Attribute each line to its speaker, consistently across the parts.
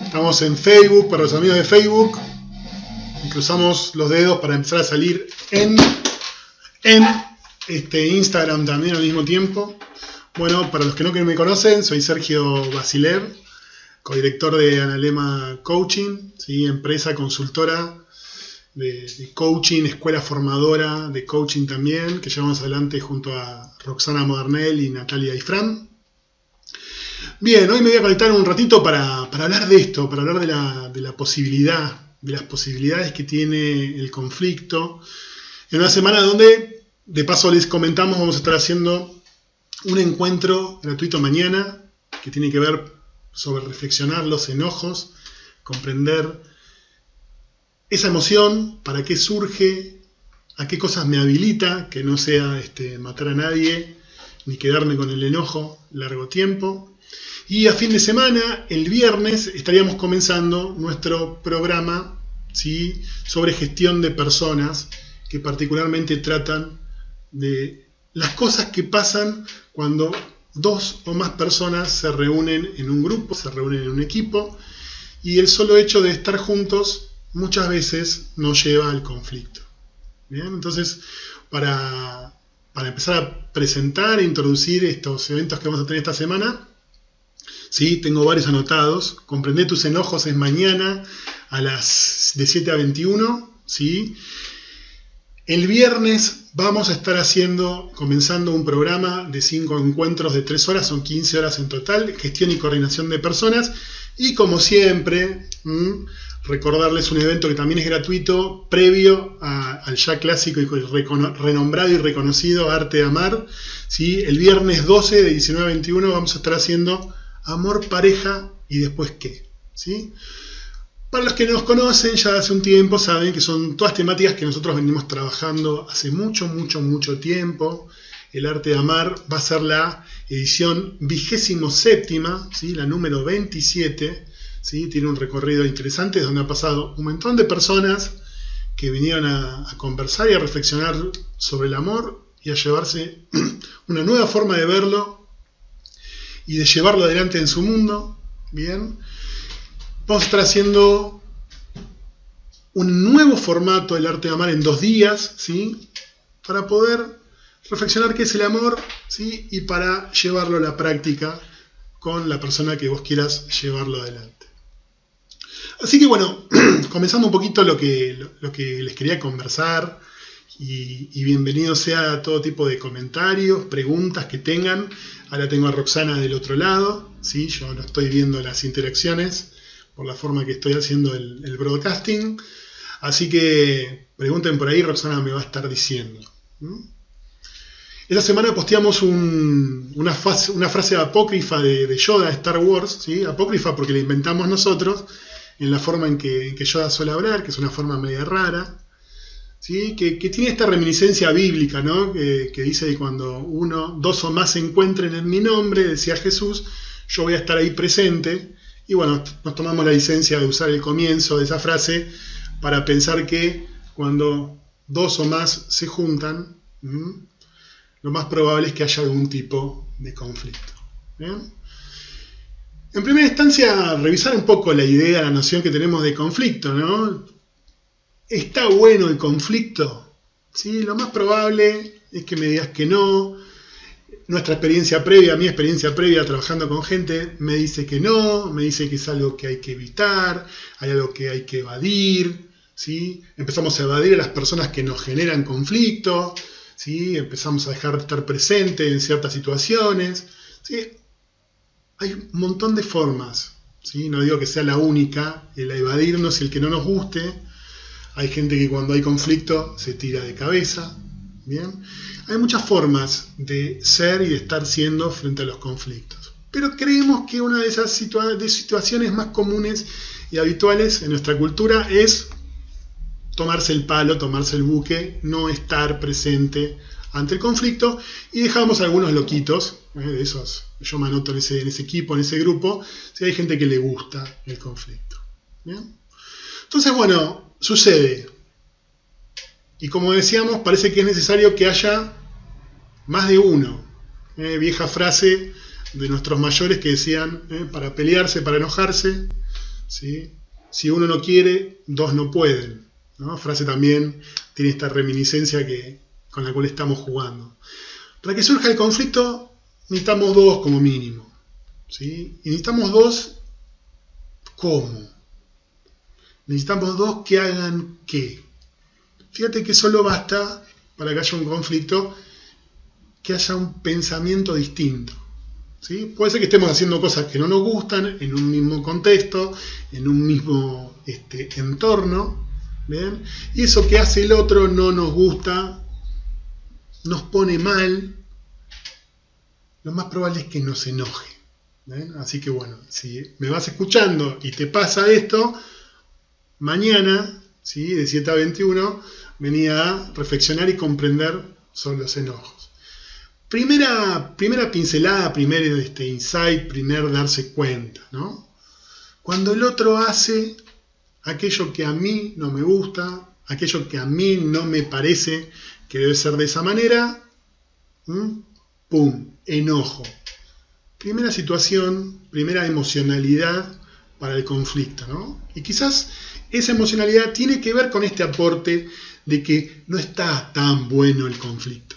Speaker 1: Estamos en Facebook, para los amigos de Facebook. Cruzamos los dedos para empezar a salir en Instagram también al mismo tiempo. Bueno, para los que no me conocen, soy Sergio Basiler, codirector de Analema Coaching, ¿sí? Empresa consultora de coaching, escuela formadora de coaching también, que llevamos adelante junto a Roxana Modernel y Natalia Ifrán. Bien, hoy me voy a conectar un ratito para hablar de esto, para hablar de la posibilidad, de las posibilidades que tiene el conflicto. En una semana donde, de paso les comentamos, vamos a estar haciendo un encuentro gratuito mañana, que tiene que ver sobre reflexionar los enojos, comprender esa emoción, para qué surge, a qué cosas me habilita, que no sea matar a nadie, ni quedarme con el enojo largo tiempo. Y a fin de semana, el viernes, estaríamos comenzando nuestro programa, ¿sí?, sobre gestión de personas, que particularmente tratan de las cosas que pasan cuando dos o más personas se reúnen en un grupo, se reúnen en un equipo, y el solo hecho de estar juntos muchas veces nos lleva al conflicto. Bien, entonces, para empezar a presentar e introducir estos eventos que vamos a tener esta semana, ¿sí?, tengo varios anotados. Comprender tus enojos es mañana de 7 a 21, ¿sí? El viernes vamos a estar comenzando un programa de 5 encuentros de 3 horas, son 15 horas en total, gestión y coordinación de personas. Y como siempre, recordarles un evento que también es gratuito, previo al ya clásico y renombrado y reconocido Arte de Amar, ¿sí? El viernes 12 de 19 a 21 vamos a estar haciendo amor, pareja y después qué, ¿sí? Para los que nos conocen ya hace un tiempo, saben que son todas temáticas que nosotros venimos trabajando hace mucho tiempo. El Arte de Amar va a ser la edición 27ª, ¿sí?, la número 27, ¿sí? Tiene un recorrido interesante donde ha pasado un montón de personas que vinieron a conversar y a reflexionar sobre el amor y a llevarse una nueva forma de verlo y de llevarlo adelante en su mundo. Bien, vamos a estar haciendo un nuevo formato del Arte de Amar en 2 días, ¿sí?, para poder reflexionar qué es el amor, ¿sí?, y para llevarlo a la práctica con la persona que vos quieras llevarlo adelante. Así que bueno, comenzando un poquito lo que les quería conversar, y bienvenido sea todo tipo de comentarios, preguntas que tengan. Ahora tengo a Roxana del otro lado, ¿sí? Yo no estoy viendo las interacciones por la forma que estoy haciendo el broadcasting. Así que pregunten por ahí, Roxana me va a estar diciendo. Esta semana posteamos una frase apócrifa de Yoda, Star Wars, ¿sí? Apócrifa porque la inventamos nosotros, en la forma en que Yoda suele hablar, que es una forma media rara, ¿sí? Que tiene esta reminiscencia bíblica, ¿no? Que dice que cuando dos o más se encuentren en mi nombre, decía Jesús, yo voy a estar ahí presente. Y bueno, nos tomamos la licencia de usar el comienzo de esa frase para pensar que cuando dos o más se juntan, lo más probable es que haya algún tipo de conflicto. ¿Bien? En primera instancia, revisar un poco la idea, la noción que tenemos de conflicto, ¿no? ¿Está bueno el conflicto? ¿Sí? Lo más probable es que me digas que no. Nuestra experiencia previa, mi experiencia previa trabajando con gente, me dice que no, me dice que es algo que hay que evitar, hay algo que hay que evadir, ¿sí? Empezamos a evadir a las personas que nos generan conflicto, ¿sí? Empezamos a dejar de estar presentes en ciertas situaciones, ¿sí? Hay un montón de formas, ¿sí? No digo que sea la única, el evadirnos y el que no nos guste. Hay gente que cuando hay conflicto se tira de cabeza. Bien, hay muchas formas de ser y de estar siendo frente a los conflictos. Pero creemos que una de esas situaciones más comunes y habituales en nuestra cultura es tomarse el palo, tomarse el buque, no estar presente ante el conflicto, y dejamos a algunos loquitos, de esos, yo me anoto en ese equipo, en ese grupo, si hay gente que le gusta el conflicto. ¿Bien? Entonces, bueno, sucede. Y como decíamos, parece que es necesario que haya más de uno. Vieja frase de nuestros mayores que decían, para pelearse, para enojarse, ¿sí? Si uno no quiere, dos no pueden, ¿no? Frase también tiene esta reminiscencia con la cual estamos jugando. Para que surja el conflicto necesitamos dos como mínimo, ¿sí? Y necesitamos dos, ¿cómo? Necesitamos dos que hagan qué. Fíjate que solo basta para que haya un conflicto que haya un pensamiento distinto, ¿sí? Puede ser que estemos haciendo cosas que no nos gustan en un mismo contexto, en un mismo entorno, ¿bien? Y eso que hace el otro no nos gusta, nos pone mal. Lo más probable es que nos enoje, ¿bien? Así que bueno, si me vas escuchando y te pasa esto, mañana, ¿sí? De 7 a 21, venía a reflexionar y comprender sobre los enojos. Primera pincelada, primer insight, primer darse cuenta, ¿no? Cuando el otro hace aquello que a mí no me gusta, aquello que a mí no me parece que debe ser de esa manera, ¡pum! Enojo. Primera situación, primera emocionalidad para el conflicto, ¿no? Y quizás esa emocionalidad tiene que ver con este aporte de que no está tan bueno el conflicto,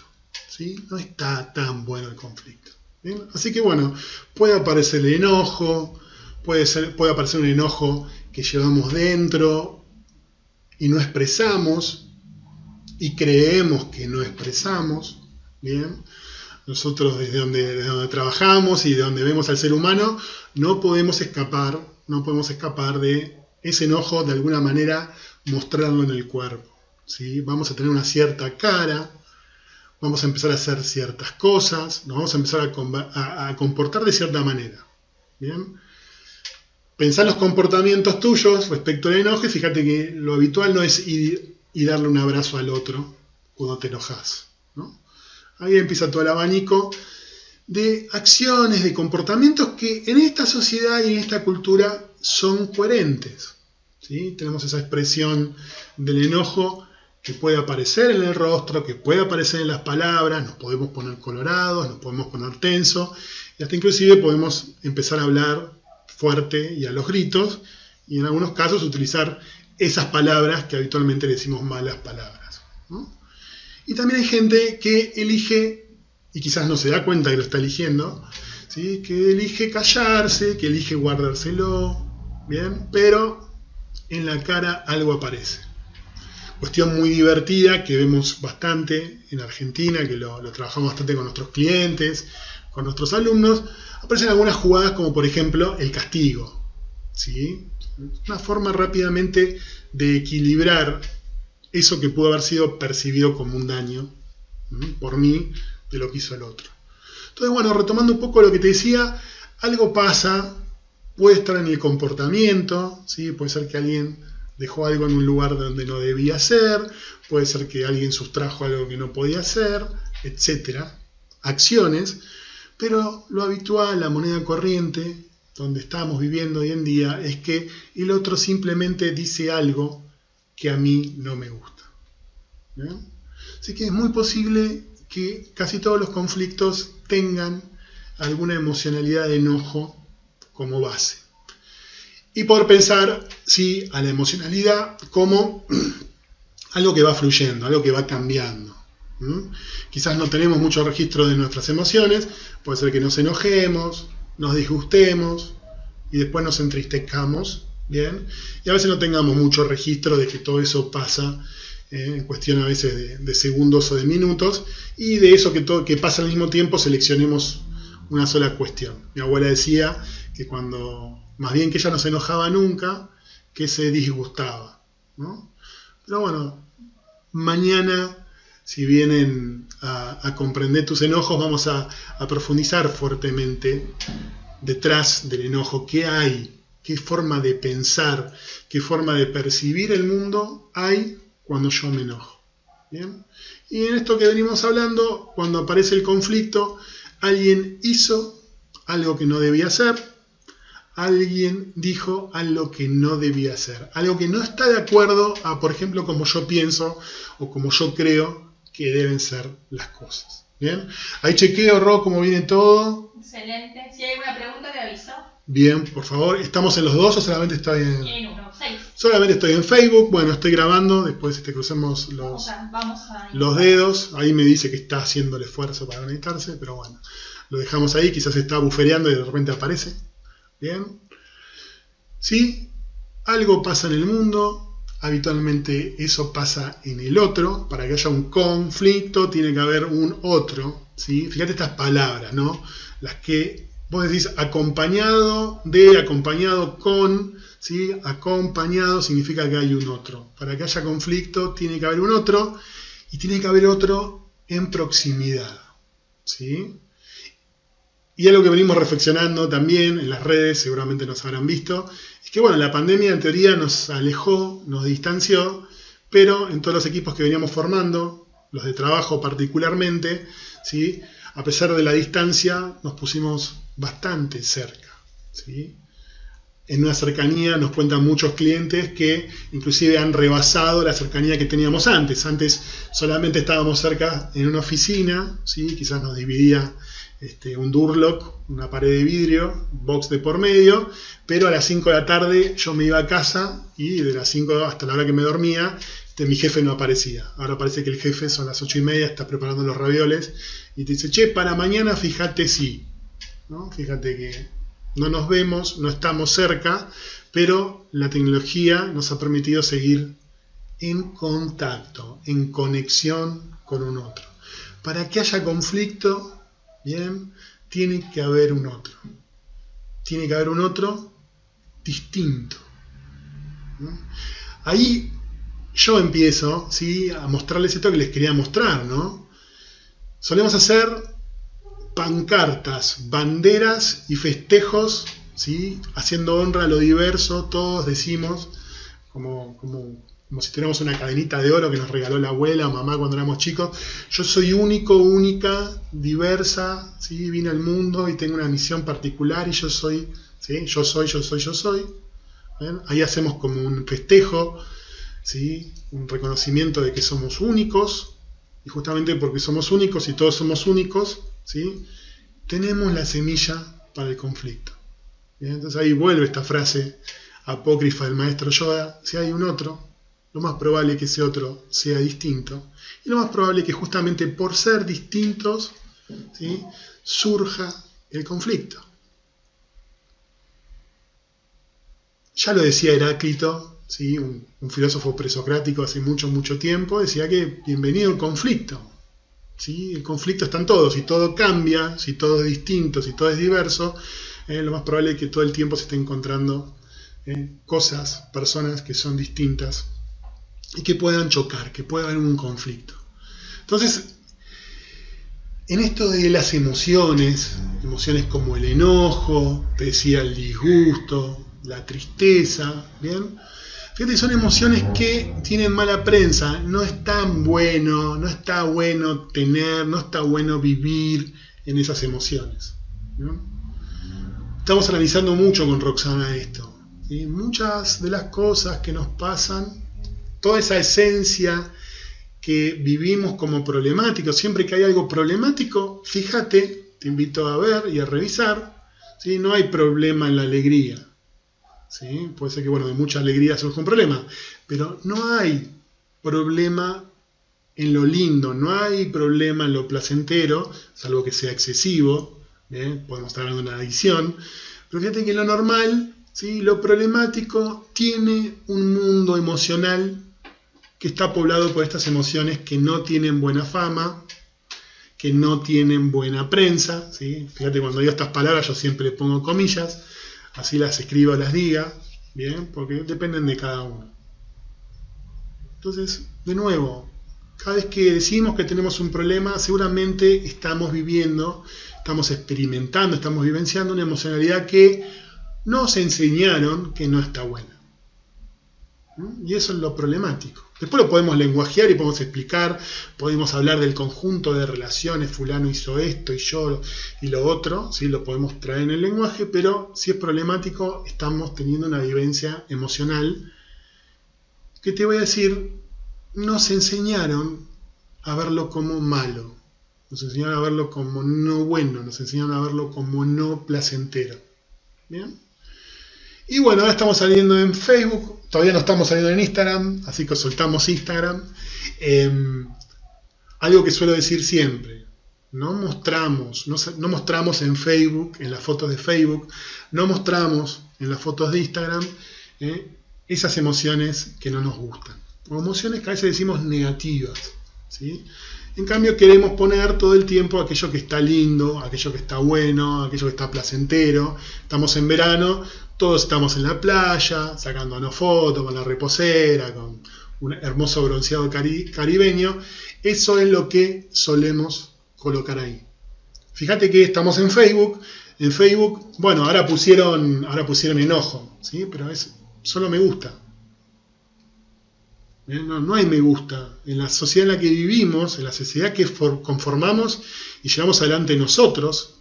Speaker 1: ¿sí? No está tan bueno el conflicto, ¿bien? Así que bueno, puede aparecer el enojo, puede aparecer un enojo que llevamos dentro y no expresamos y creemos que no expresamos, ¿bien? Nosotros desde donde trabajamos y de donde vemos al ser humano no podemos escapar de ese enojo, de alguna manera mostrarlo en el cuerpo, ¿sí? Vamos a tener una cierta cara, vamos a empezar a hacer ciertas cosas, nos vamos a empezar a comportar de cierta manera, ¿bien? Pensá en los comportamientos tuyos respecto al enojo y fíjate que lo habitual no es ir y darle un abrazo al otro cuando te enojas, ¿no? Ahí empieza todo el abanico de acciones, de comportamientos que en esta sociedad y en esta cultura son coherentes, ¿sí? Tenemos esa expresión del enojo que puede aparecer en el rostro, que puede aparecer en las palabras, nos podemos poner colorados, nos podemos poner tensos, y hasta inclusive podemos empezar a hablar fuerte y a los gritos, y en algunos casos utilizar esas palabras que habitualmente le decimos malas palabras, ¿no? Y también hay gente que elige, y quizás no se da cuenta que lo está eligiendo, ¿sí? Que elige callarse, que elige guardárselo, ¿bien? Pero en la cara algo aparece. Cuestión muy divertida que vemos bastante en Argentina, que lo trabajamos bastante con nuestros clientes, con nuestros alumnos. Aparecen algunas jugadas como por ejemplo el castigo, ¿sí? Una forma rápidamente de equilibrar eso que pudo haber sido percibido como un daño por mí de lo que hizo el otro. Entonces, bueno, retomando un poco lo que te decía, algo pasa, puede estar en el comportamiento, ¿sí? Puede ser que alguien dejó algo en un lugar donde no debía ser, puede ser que alguien sustrajo algo que no podía hacer, etcétera, acciones, pero lo habitual, la moneda corriente, donde estamos viviendo hoy en día, es que el otro simplemente dice algo que a mí no me gusta, ¿bien? Así que es muy posible que casi todos los conflictos tengan alguna emocionalidad de enojo como base. Y poder pensar, sí, a la emocionalidad como algo que va fluyendo, algo que va cambiando. Quizás no tenemos mucho registro de nuestras emociones, puede ser que nos enojemos, nos disgustemos y después nos entristezcamos, ¿bien? Y a veces no tengamos mucho registro de que todo eso pasa en cuestión a veces de segundos o de minutos, y de eso que pasa al mismo tiempo seleccionemos una sola cuestión. Mi abuela decía que más bien que ella no se enojaba nunca, que se disgustaba, ¿no? Pero bueno, mañana, si vienen a comprender tus enojos, vamos a profundizar fuertemente detrás del enojo. ¿Qué hay? ¿Qué forma de pensar? ¿Qué forma de percibir el mundo hay cuando yo me enojo? ¿Bien? Y en esto que venimos hablando, cuando aparece el conflicto, alguien hizo algo que no debía hacer, alguien dijo algo que no debía hacer, algo que no está de acuerdo a, por ejemplo, como yo pienso o como yo creo que deben ser las cosas. Bien, ahí chequeo, Ro, cómo viene todo.
Speaker 2: Excelente. Si hay alguna pregunta, te aviso.
Speaker 1: Bien, por favor. ¿Estamos en los dos o solamente estoy
Speaker 2: En uno, 6.
Speaker 1: Solamente estoy en Facebook? Bueno, estoy grabando, después crucemos
Speaker 2: Vamos a
Speaker 1: los dedos. Ahí me dice que está haciendo el esfuerzo para conectarse, pero bueno, lo dejamos ahí, quizás está bufereando y de repente aparece. Bien. ¿Sí? Algo pasa en el mundo. Habitualmente eso pasa en el otro. Para que haya un conflicto tiene que haber un otro, ¿sí? Fíjate estas palabras, ¿no? Las que vos decís acompañado de, acompañado con, ¿sí? Acompañado significa que hay un otro. Para que haya conflicto tiene que haber un otro y tiene que haber otro en proximidad, ¿sí? Y algo que venimos reflexionando también en las redes, seguramente nos habrán visto, es que bueno, la pandemia en teoría nos alejó, nos distanció, pero en todos los equipos que veníamos formando, los de trabajo particularmente, ¿sí? A pesar de la distancia, nos pusimos bastante cerca, ¿sí? En una cercanía, nos cuentan muchos clientes que inclusive han rebasado la cercanía que teníamos antes. Antes solamente estábamos cerca en una oficina, ¿sí? Quizás nos dividía un doorlock, una pared de vidrio, box de por medio, pero a las 5 de la tarde yo me iba a casa y de las 5 hasta la hora que me dormía, mi jefe no aparecía. Ahora parece que el jefe son las 8:30, está preparando los ravioles y te dice, che, para mañana fíjate si, ¿no? Fíjate que no nos vemos, no estamos cerca, pero la tecnología nos ha permitido seguir en contacto, en conexión con un otro. Para que haya conflicto, bien, tiene que haber un otro. Tiene que haber un otro distinto, ¿no? Ahí yo empiezo, ¿sí? A mostrarles esto que les quería mostrar, ¿no? Solemos hacer pancartas, banderas y festejos, ¿sí? Haciendo honra a lo diverso, todos decimos, como si tuviéramos una cadenita de oro que nos regaló la abuela o mamá cuando éramos chicos. Yo soy único, única, diversa, ¿sí? Vine al mundo y tengo una misión particular y yo soy, ¿sí? Yo soy. ¿Ven? Ahí hacemos como un festejo, ¿sí? Un reconocimiento de que somos únicos, y justamente porque somos únicos y todos somos únicos, ¿sí? Tenemos la semilla para el conflicto. ¿Bien? Entonces ahí vuelve esta frase apócrifa del maestro Yoda: si hay un otro, lo más probable es que ese otro sea distinto, y lo más probable es que justamente por ser distintos, ¿sí? Surja el conflicto. Ya lo decía Heráclito, ¿sí? Un filósofo presocrático hace mucho tiempo, decía que bienvenido el conflicto, ¿sí? El conflicto está en todo, si todo cambia, si todo es distinto, si todo es diverso, lo más probable es que todo el tiempo se esté encontrando cosas, personas que son distintas y que puedan chocar, que pueda haber un conflicto. Entonces, en esto de las emociones como el enojo, te decía el disgusto, la tristeza, ¿bien? Fíjate, son emociones que tienen mala prensa, no es tan bueno, no está bueno tener, no está bueno vivir en esas emociones, ¿no? Estamos analizando mucho con Roxana esto, ¿sí? Muchas de las cosas que nos pasan, toda esa esencia que vivimos como problemático, siempre que hay algo problemático, fíjate, te invito a ver y a revisar, ¿sí? No hay problema en la alegría, ¿sí? Puede ser que, bueno, de mucha alegría surja un problema, pero no hay problema en lo lindo, no hay problema en lo placentero, salvo que sea excesivo, podemos estar hablando de una adicción, pero fíjate que lo normal, ¿sí? Lo problemático tiene un mundo emocional que está poblado por estas emociones que no tienen buena fama, que no tienen buena prensa, ¿sí? Fíjate, cuando digo estas palabras yo siempre le pongo comillas, así las escriba o las diga, ¿bien? Porque dependen de cada uno. Entonces, de nuevo, cada vez que decimos que tenemos un problema, seguramente estamos viviendo, estamos experimentando, estamos vivenciando una emocionalidad que nos enseñaron que no está buena. Y eso es lo problemático. Después lo podemos lenguajear y podemos explicar, podemos hablar del conjunto de relaciones, fulano hizo esto y yo y lo otro, ¿sí? Lo podemos traer en el lenguaje, pero si es problemático, estamos teniendo una vivencia emocional que, te voy a decir, nos enseñaron a verlo como malo, nos enseñaron a verlo como no bueno, nos enseñaron a verlo como no placentero. ¿Bien? Y bueno, ahora estamos saliendo en Facebook, todavía no estamos saliendo en Instagram, así que soltamos Instagram. Algo que suelo decir siempre, no mostramos en Facebook, en las fotos de Facebook, no mostramos en las fotos de Instagram esas emociones que no nos gustan, o emociones que a veces decimos negativas, ¿sí? En cambio queremos poner todo el tiempo aquello que está lindo, aquello que está bueno, aquello que está placentero. Estamos en verano, todos estamos en la playa, sacándonos fotos con la reposera, con un hermoso bronceado caribeño. Eso es lo que solemos colocar ahí. Fíjate que estamos en Facebook. En Facebook, bueno, ahora pusieron enojo, ¿sí? Pero es solo me gusta. No hay me gusta. En la sociedad en la que vivimos, en la sociedad que conformamos y llevamos adelante nosotros,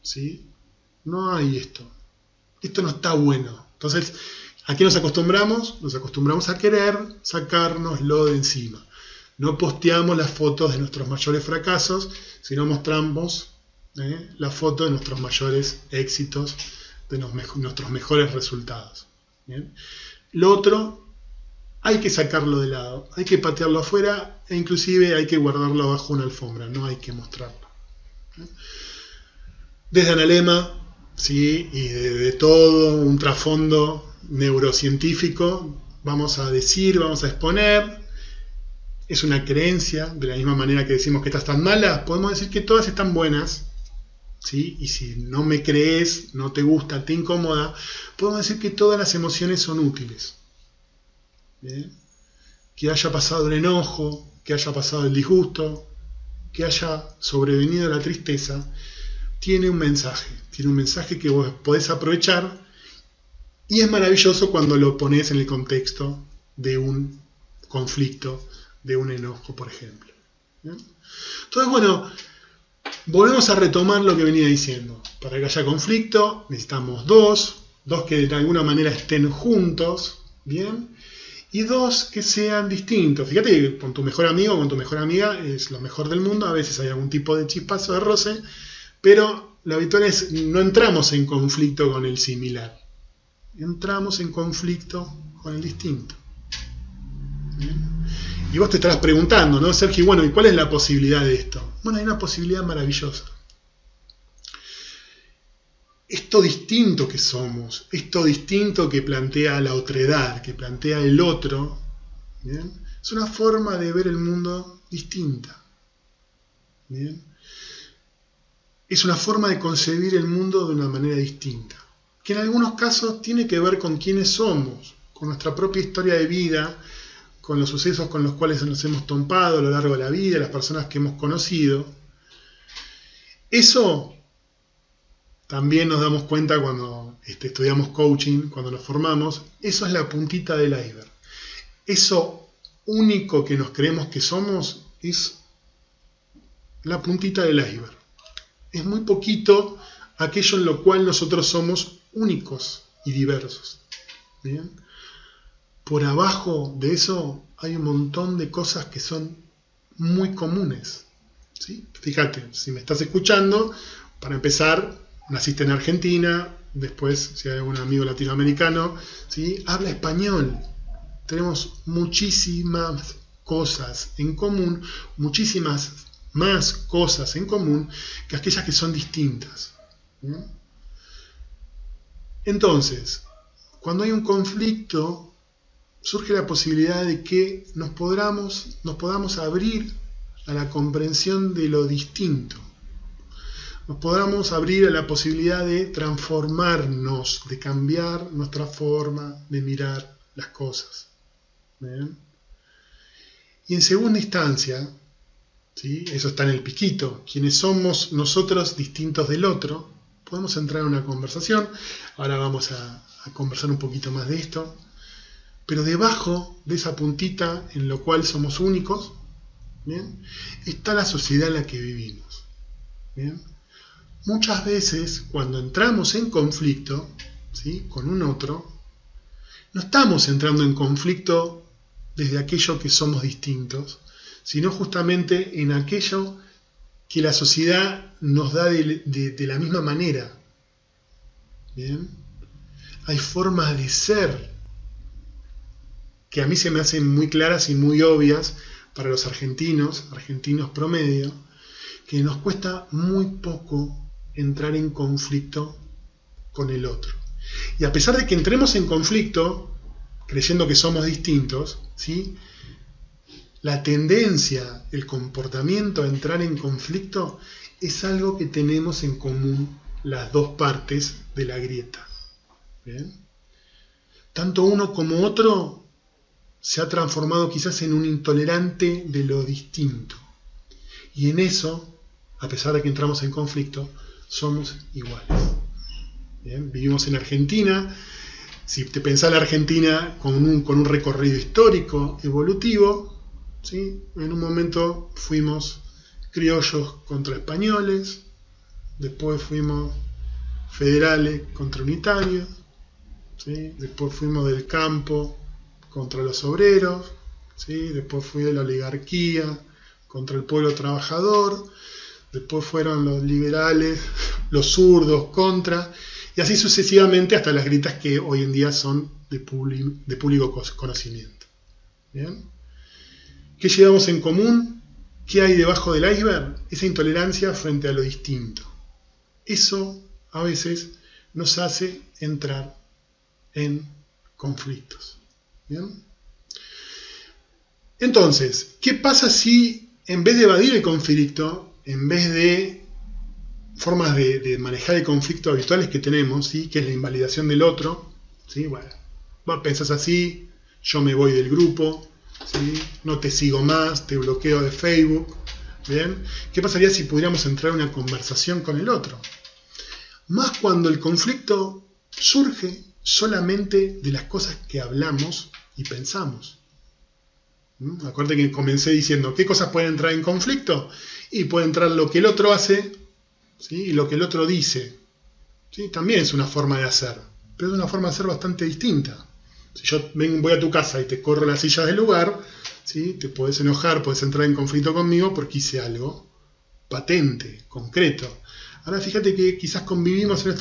Speaker 1: ¿sí? No hay esto. Esto no está bueno. Entonces, ¿a qué nos acostumbramos? Nos acostumbramos a querer sacárnoslo de encima. No posteamos las fotos de nuestros mayores fracasos, sino mostramos la foto de nuestros mayores éxitos, de nuestros mejores resultados. ¿Bien? Lo otro, hay que sacarlo de lado, hay que patearlo afuera e inclusive hay que guardarlo bajo una alfombra, no hay que mostrarlo. Desde Analema, ¿sí? Y de todo un trasfondo neurocientífico, vamos a exponer, es una creencia, de la misma manera que decimos que estas están malas, podemos decir que todas están buenas, ¿sí? Y si no me crees, no te gusta, te incomoda, podemos decir que todas las emociones son útiles. ¿Bien? Que haya pasado el enojo, que haya pasado el disgusto, que haya sobrevenido la tristeza, tiene un mensaje que vos podés aprovechar y es maravilloso cuando lo pones en el contexto de un conflicto, de un enojo, por ejemplo. ¿Bien? Entonces, bueno, volvemos a retomar lo que venía diciendo. Para que haya conflicto necesitamos dos que de alguna manera estén juntos, ¿bien? Y dos que sean distintos. Fíjate que con tu mejor amigo o con tu mejor amiga es lo mejor del mundo. A veces hay algún tipo de chispazo de roce, pero lo habitual es no entramos en conflicto con el similar. Entramos en conflicto con el distinto. ¿Bien? Y vos te estarás preguntando, ¿no, Sergio? Bueno, ¿y cuál es la posibilidad de esto? Bueno, hay una posibilidad maravillosa. Esto distinto que somos, esto distinto que plantea la otredad, que plantea el otro, ¿bien? Es una forma de ver el mundo distinta. ¿Bien? Es una forma de concebir el mundo de una manera distinta, que en algunos casos tiene que ver con quiénes somos, con nuestra propia historia de vida, con los sucesos con los cuales nos hemos topado a lo largo de la vida, las personas que hemos conocido. Eso también nos damos cuenta cuando estudiamos coaching, cuando nos formamos, eso es la puntita del iceberg. Eso único que nos creemos que somos es la puntita del iceberg. Es muy poquito aquello en lo cual nosotros somos únicos y diversos. ¿Bien? Por abajo de eso hay un montón de cosas que son muy comunes. ¿Sí? Fíjate, si me estás escuchando, para empezar, naciste en Argentina, después, si hay algún amigo latinoamericano, ¿sí? Habla español. Tenemos muchísimas cosas en común, muchísimas más cosas en común que aquellas que son distintas. ¿Sí? Entonces, cuando hay un conflicto, surge la posibilidad de que nos podamos abrir a la comprensión de lo distinto. Nos podamos abrir a la posibilidad de transformarnos, de cambiar nuestra forma de mirar las cosas. ¿Bien? Y en segunda instancia, ¿sí? Eso está en el piquito, quienes somos nosotros distintos del otro, podemos entrar en una conversación. Ahora vamos a conversar un poquito más de esto. Pero debajo de esa puntita en lo cual somos únicos, ¿bien? Está la sociedad en la que vivimos. ¿Bien? Muchas veces cuando entramos en conflicto, ¿sí? Con un otro, no estamos entrando en conflicto desde aquello que somos distintos, sino justamente en aquello que la sociedad nos da de la misma manera. ¿Bien? Hay formas de ser que a mí se me hacen muy claras y muy obvias para los argentinos promedio, que nos cuesta muy poco entrar en conflicto con el otro. Y a pesar de que entremos en conflicto, creyendo que somos distintos, ¿sí?, la tendencia, el comportamiento a entrar en conflicto es algo que tenemos en común las dos partes de la grieta. ¿Bien? Tanto uno como otro se ha transformado quizás en un intolerante de lo distinto. Y en eso, a pesar de que entramos en conflicto, somos iguales. ¿Bien? Vivimos en Argentina. Si te pensás la Argentina con un recorrido histórico, evolutivo, ¿sí?, en un momento fuimos criollos contra españoles, después fuimos federales contra unitarios, ¿sí?, después fuimos del campo contra los obreros, ¿sí?, después fue de la oligarquía contra el pueblo trabajador, después fueron los liberales, los zurdos contra, y así sucesivamente hasta las grietas que hoy en día son de público conocimiento. ¿Bien? ¿Qué llevamos en común? ¿Qué hay debajo del iceberg? Esa intolerancia frente a lo distinto. Eso a veces nos hace entrar en conflictos. ¿Bien? Entonces, ¿qué pasa si en vez de evadir el conflicto, en vez de formas de manejar el conflicto habituales que tenemos, ¿sí?, que es la invalidación del otro, ¿sí?, bueno, vos pensás así, yo me voy del grupo, ¿sí?, no te sigo más, te bloqueo de Facebook, ¿bien? ¿Qué pasaría si pudiéramos entrar en una conversación con el otro? Más cuando el conflicto surge solamente de las cosas que hablamos y pensamos. Acuérdate que comencé diciendo, ¿qué cosas pueden entrar en conflicto? Y puede entrar lo que el otro hace, ¿sí?, y lo que el otro dice. ¿Sí? También es una forma de hacer, pero es una forma de hacer bastante distinta. Si yo voy a tu casa y te corro las sillas del lugar, ¿sí?, te podés enojar, podés entrar en conflicto conmigo porque hice algo patente, concreto. Ahora fíjate que quizás convivimos en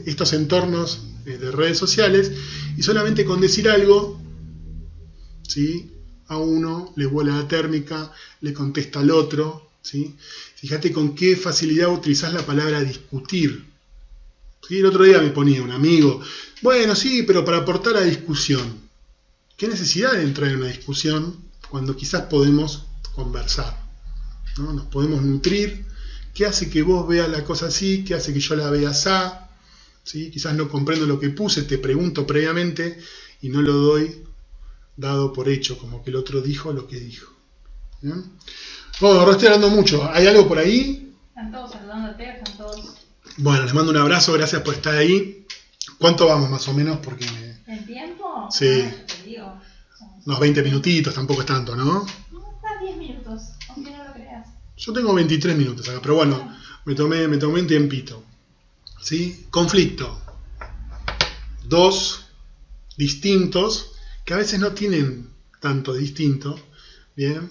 Speaker 1: estos entornos de redes sociales y solamente con decir algo, ¿sí?, a uno le vuela la térmica, le contesta al otro, ¿sí? Fíjate con qué facilidad utilizás la palabra discutir. ¿Sí? El otro día me ponía un amigo, bueno, sí, pero para aportar a discusión. ¿Qué necesidad de entrar en una discusión cuando quizás podemos conversar, ¿no? Nos podemos nutrir. ¿Qué hace que vos veas la cosa así? ¿Qué hace que yo la vea así? ¿Sí? Quizás no comprendo lo que puse, te pregunto previamente y no lo doy dado por hecho, como que el otro dijo lo que dijo. ¿Bien? Bueno, ahora estoy hablando mucho. ¿Hay algo por ahí?
Speaker 2: Están todos saludándote, están todos.
Speaker 1: Bueno, les mando un abrazo, gracias por estar ahí. ¿Cuánto vamos más o menos? Porque
Speaker 2: ¿El tiempo?
Speaker 1: Sí.
Speaker 2: Ah, te digo.
Speaker 1: Unos 20 minutitos, tampoco es tanto, ¿no?
Speaker 2: No, está 10 minutos, aunque no lo creas.
Speaker 1: Yo tengo 23 minutos acá, pero bueno, me tomé un tiempito. ¿Sí? Conflicto. Dos distintos que a veces no tienen tanto distinto, ¿bien?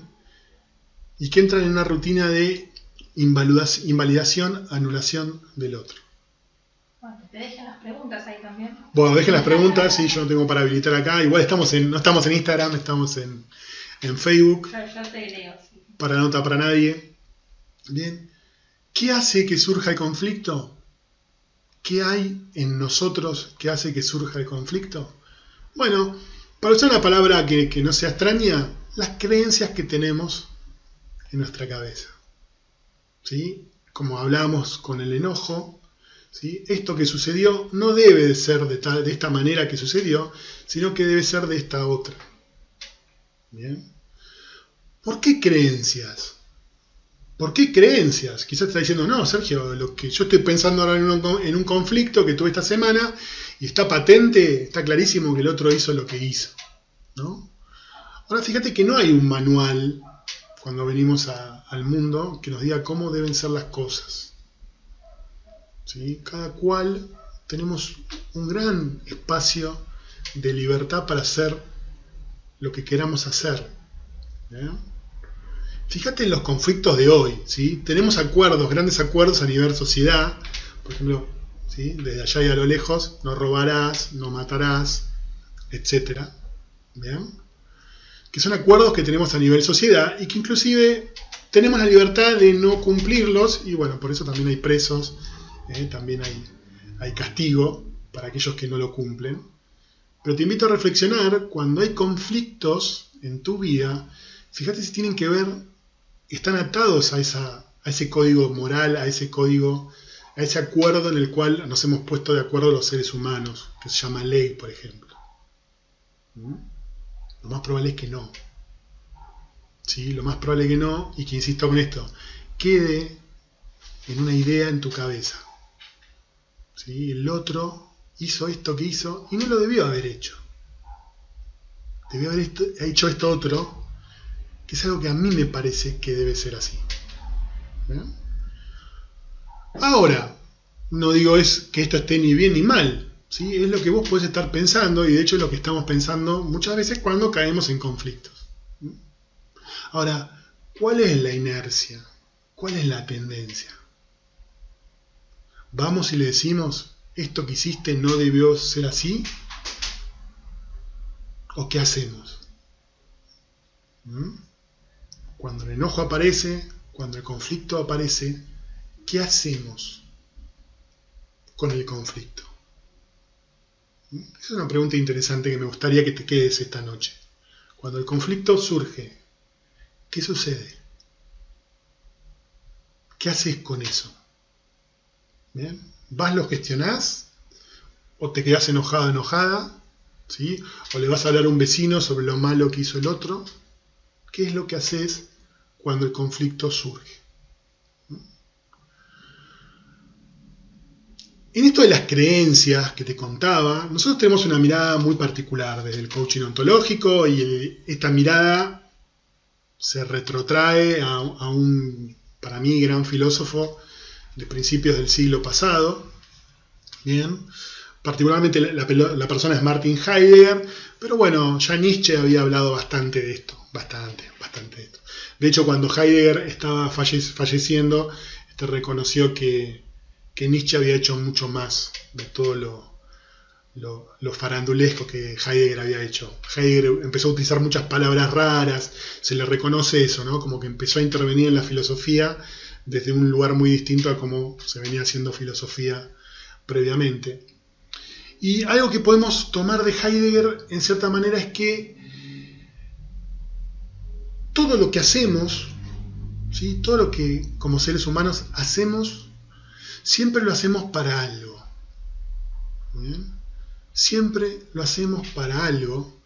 Speaker 1: Y que entran en una rutina de invalidación, anulación del otro.
Speaker 2: Bueno, te dejan las preguntas ahí también.
Speaker 1: Bueno, dejen las preguntas, sí, yo no tengo para habilitar acá. Igual no estamos en Instagram, estamos en Facebook.
Speaker 2: Yo te leo, sí.
Speaker 1: Para nota para nadie. Bien. ¿Qué hace que surja el conflicto? ¿Qué hay en nosotros que hace que surja el conflicto? Bueno, para usar una palabra que no sea extraña, las creencias que tenemos en nuestra cabeza. ¿Sí? Como hablamos con el enojo, ¿sí? Esto que sucedió no debe de ser de esta manera que sucedió, sino que debe ser de esta otra. ¿Bien? ¿Por qué creencias? ¿Por qué creencias? Quizás te está diciendo, no, Sergio, lo que yo estoy pensando ahora en un conflicto que tuve esta semana y está patente, está clarísimo que el otro hizo lo que hizo, ¿no? Ahora fíjate que no hay un manual cuando venimos al mundo que nos diga cómo deben ser las cosas. ¿Sí? Cada cual tenemos un gran espacio de libertad para hacer lo que queramos hacer. ¿Bien? Fíjate en los conflictos de hoy, ¿sí? Tenemos acuerdos, grandes acuerdos a nivel sociedad, por ejemplo, ¿sí? Desde allá y a lo lejos, no robarás, no matarás, etcétera. ¿Bien? Que son acuerdos que tenemos a nivel sociedad y que inclusive tenemos la libertad de no cumplirlos y bueno, por eso también hay presos, también hay castigo para aquellos que no lo cumplen. Pero te invito a reflexionar cuando hay conflictos en tu vida, fíjate si tienen que ver, están atados a ese código moral, a ese código, a ese acuerdo en el cual nos hemos puesto de acuerdo los seres humanos, que se llama ley, por ejemplo. Lo más probable es que no. ¿Sí? Lo más probable es que no, y que insisto con esto, quede en una idea en tu cabeza. ¿Sí? El otro hizo esto que hizo y no lo debió haber hecho. Debió haber hecho esto otro, que es algo que a mí me parece que debe ser así. ¿Bien? Ahora, no digo que esto esté ni bien ni mal, ¿sí? Es lo que vos podés estar pensando y de hecho es lo que estamos pensando muchas veces cuando caemos en conflictos. Ahora, ¿cuál es la inercia? ¿Cuál es la tendencia? ¿Vamos y le decimos, esto que hiciste no debió ser así? ¿O qué hacemos? Cuando el enojo aparece, cuando el conflicto aparece, ¿qué hacemos con el conflicto? Esa es una pregunta interesante que me gustaría que te quedes esta noche. Cuando el conflicto surge, ¿qué sucede? ¿Qué haces con eso? ¿Bien? ¿Vas, lo gestionás? ¿O te quedás enojado, enojada? ¿Sí? ¿O le vas a hablar a un vecino sobre lo malo que hizo el otro? ¿Qué es lo que haces cuando el conflicto surge? En esto de las creencias que te contaba, nosotros tenemos una mirada muy particular desde el coaching ontológico y esta mirada se retrotrae a un, para mí, gran filósofo de principios del siglo pasado. Bien, particularmente la persona es Martin Heidegger, pero bueno, ya Nietzsche había hablado bastante de esto, bastante de esto. De hecho, cuando Heidegger estaba falleciendo, reconoció que Nietzsche había hecho mucho más de todo lo farandulesco que Heidegger había hecho. Heidegger empezó a utilizar muchas palabras raras, se le reconoce eso, ¿no? Como que empezó a intervenir en la filosofía desde un lugar muy distinto a cómo se venía haciendo filosofía previamente. Y algo que podemos tomar de Heidegger en cierta manera es que todo lo que hacemos, ¿sí? Todo lo que como seres humanos hacemos, siempre lo hacemos para algo. ¿Bien? Siempre lo hacemos para algo.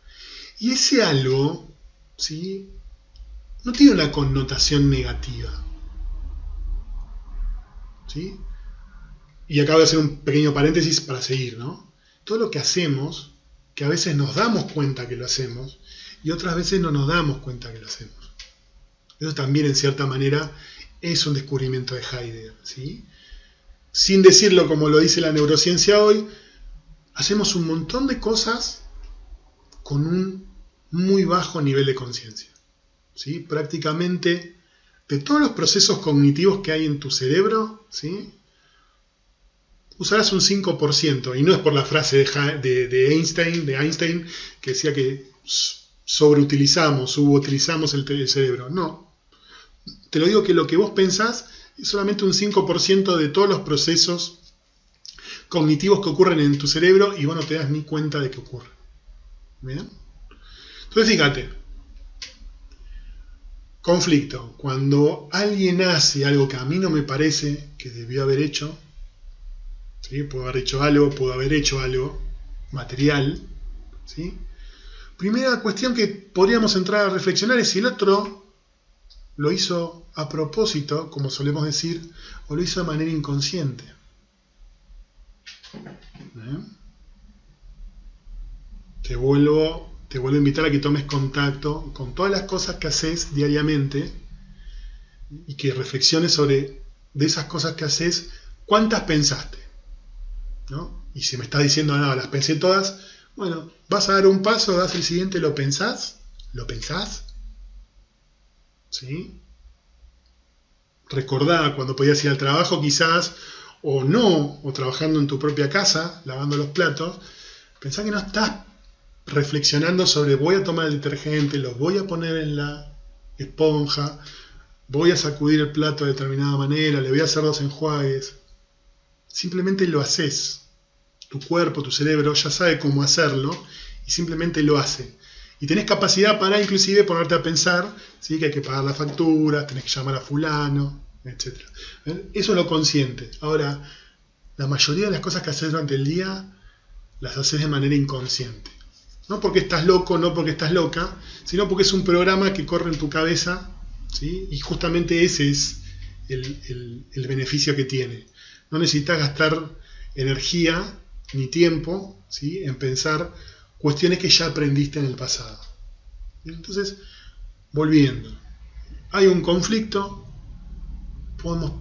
Speaker 1: Y ese algo, ¿sí? No tiene una connotación negativa. ¿Sí? Y acabo de hacer un pequeño paréntesis para seguir, ¿no? Todo lo que hacemos, que a veces nos damos cuenta que lo hacemos, y otras veces no nos damos cuenta que lo hacemos. Eso también, en cierta manera, es un descubrimiento de Heidegger, ¿sí? Sin decirlo como lo dice la neurociencia hoy, hacemos un montón de cosas con un muy bajo nivel de conciencia, ¿sí? Prácticamente, de todos los procesos cognitivos que hay en tu cerebro, ¿sí? Usarás un 5%, y no es por la frase de Einstein, que decía que subutilizamos el cerebro. No. Te lo digo que lo que vos pensás es solamente un 5% de todos los procesos cognitivos que ocurren en tu cerebro y vos no te das ni cuenta de que ocurre. ¿Bien? Entonces fíjate. Conflicto. Cuando alguien hace algo que a mí no me parece que debió haber hecho, ¿sí? Puedo haber hecho algo material, ¿sí? Primera cuestión que podríamos entrar a reflexionar es si el otro lo hizo a propósito, como solemos decir, o lo hizo de manera inconsciente. Te vuelvo a invitar a que tomes contacto con todas las cosas que haces diariamente y que reflexiones sobre de esas cosas que haces, ¿cuántas pensaste? ¿No? Y si me estás diciendo, no, las pensé todas, bueno, vas a dar un paso, das el siguiente, ¿lo pensás? ¿Lo pensás? ¿Sí? Recordá cuando podías ir al trabajo quizás, o no, o trabajando en tu propia casa, lavando los platos, pensá que no estás reflexionando sobre voy a tomar el detergente, lo voy a poner en la esponja, voy a sacudir el plato de determinada manera, le voy a hacer 2 enjuagues. Simplemente lo haces. Tu cuerpo, tu cerebro ya sabe cómo hacerlo y simplemente lo hace. Y tenés capacidad para inclusive ponerte a pensar, ¿sí?, que hay que pagar las facturas, tenés que llamar a fulano, etc. Eso es lo consciente. Ahora, la mayoría de las cosas que haces durante el día las haces de manera inconsciente. No porque estás loco, no porque estás loca, sino porque es un programa que corre en tu cabeza, ¿sí? Y justamente ese es el beneficio que tiene. No necesitas gastar energía ni tiempo, ¿sí?, en pensar cuestiones que ya aprendiste en el pasado. Entonces, volviendo, hay un conflicto, podemos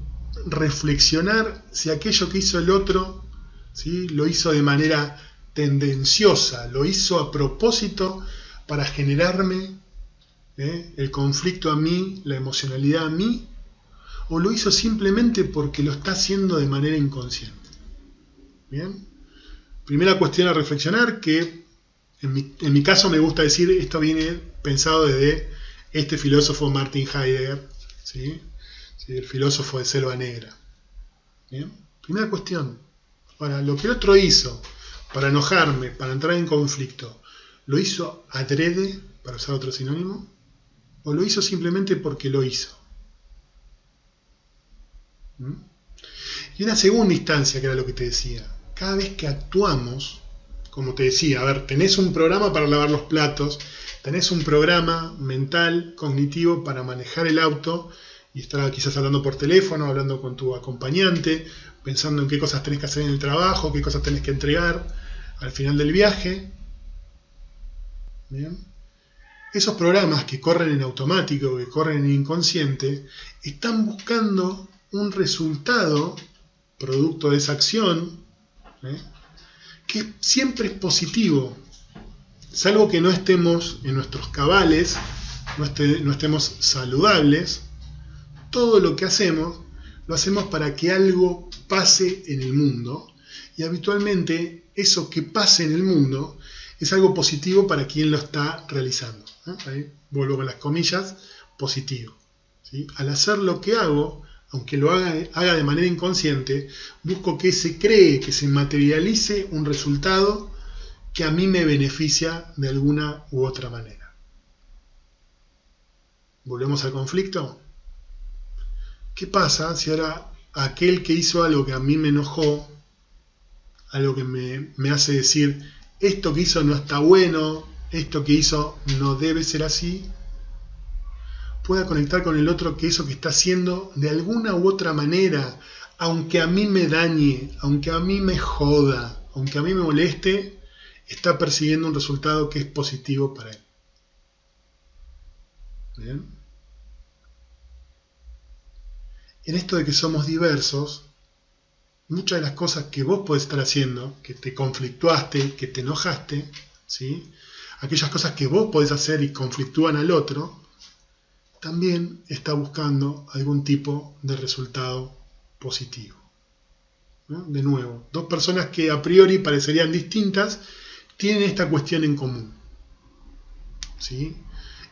Speaker 1: reflexionar si aquello que hizo el otro, ¿sí?, lo hizo de manera tendenciosa, lo hizo a propósito para generarme el conflicto a mí, la emocionalidad a mí, o lo hizo simplemente porque lo está haciendo de manera inconsciente. Bien, primera cuestión a reflexionar, que en mi caso me gusta decir, esto viene pensado desde este filósofo Martin Heidegger, ¿sí? ¿Sí? El filósofo de Selva Negra. Bien, primera cuestión. Ahora, lo que el otro hizo para enojarme, para entrar en conflicto, ¿lo hizo adrede, para usar otro sinónimo? ¿O lo hizo simplemente porque lo hizo? Y una segunda instancia, que era lo que te decía, cada vez que actuamos, como te decía, a ver, tenés un programa para lavar los platos, tenés un programa mental, cognitivo para manejar el auto y estar quizás hablando por teléfono, hablando con tu acompañante, pensando en qué cosas tenés que hacer en el trabajo, qué cosas tenés que entregar al final del viaje. ¿Bien? Esos programas que corren en automático, que corren en inconsciente, están buscando un resultado producto de esa acción, que siempre es positivo, salvo que no estemos en nuestros cabales, no estemos saludables. Todo lo que hacemos, lo hacemos para que algo pase en el mundo, y habitualmente eso que pase en el mundo es algo positivo para quien lo está realizando. Ahí vuelvo con las comillas, positivo. ¿Sí? Al hacer lo que hago, aunque lo haga de manera inconsciente, busco que se cree, que se materialice un resultado que a mí me beneficia de alguna u otra manera. ¿Volvemos al conflicto? ¿Qué pasa si ahora aquel que hizo algo que a mí me enojó, algo que me hace decir, esto que hizo no está bueno, esto que hizo no debe ser así, pueda conectar con el otro que eso que está haciendo de alguna u otra manera, aunque a mí me dañe, aunque a mí me joda, aunque a mí me moleste, está persiguiendo un resultado que es positivo para él? ¿Bien? En esto de que somos diversos, muchas de las cosas que vos podés estar haciendo, que te conflictuaste, que te enojaste, ¿sí?, aquellas cosas que vos podés hacer y conflictúan al otro, también está buscando algún tipo de resultado positivo. ¿No? De nuevo, dos personas que a priori parecerían distintas, tienen esta cuestión en común. ¿Sí?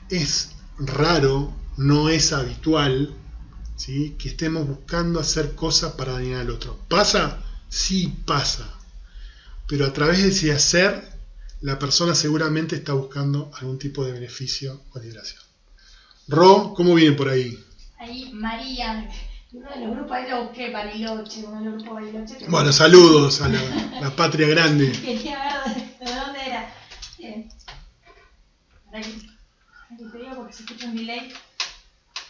Speaker 1: Es raro, no es habitual, ¿sí?, que estemos buscando hacer cosas para dañar al otro. ¿Pasa? Sí pasa. Pero a través de ese hacer, la persona seguramente está buscando algún tipo de beneficio o liberación. Ro, ¿cómo viene por ahí?
Speaker 2: Ahí María, uno de los grupos, ahí lo busqué, Bariloche, uno de los grupos Bariloche.
Speaker 1: Bueno, saludos a la patria grande.
Speaker 2: Quería ver de dónde era. Para que te digo porque se escucha un delay.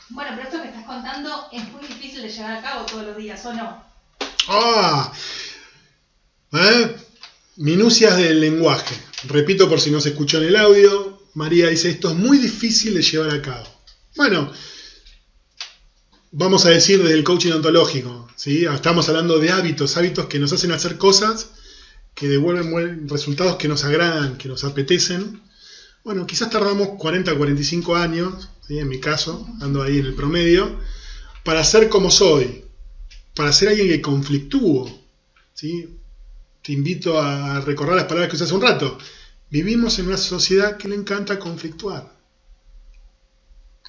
Speaker 2: Bueno, pero esto que estás contando es muy difícil de llevar a cabo todos los días, ¿o no?
Speaker 1: ¡Ah! Minucias del lenguaje. Repito por si no se escuchó en el audio. María dice, esto es muy difícil de llevar a cabo. Bueno, vamos a decir desde el coaching ontológico, ¿sí? Estamos hablando de hábitos que nos hacen hacer cosas que devuelven resultados que nos agradan, que nos apetecen. Bueno, quizás tardamos 40 o 45 años, ¿sí?, en mi caso, ando ahí en el promedio, para ser como soy, para ser alguien que conflictúo, ¿sí? Te invito a recordar las palabras que usé hace un rato. Vivimos en una sociedad que le encanta conflictuar.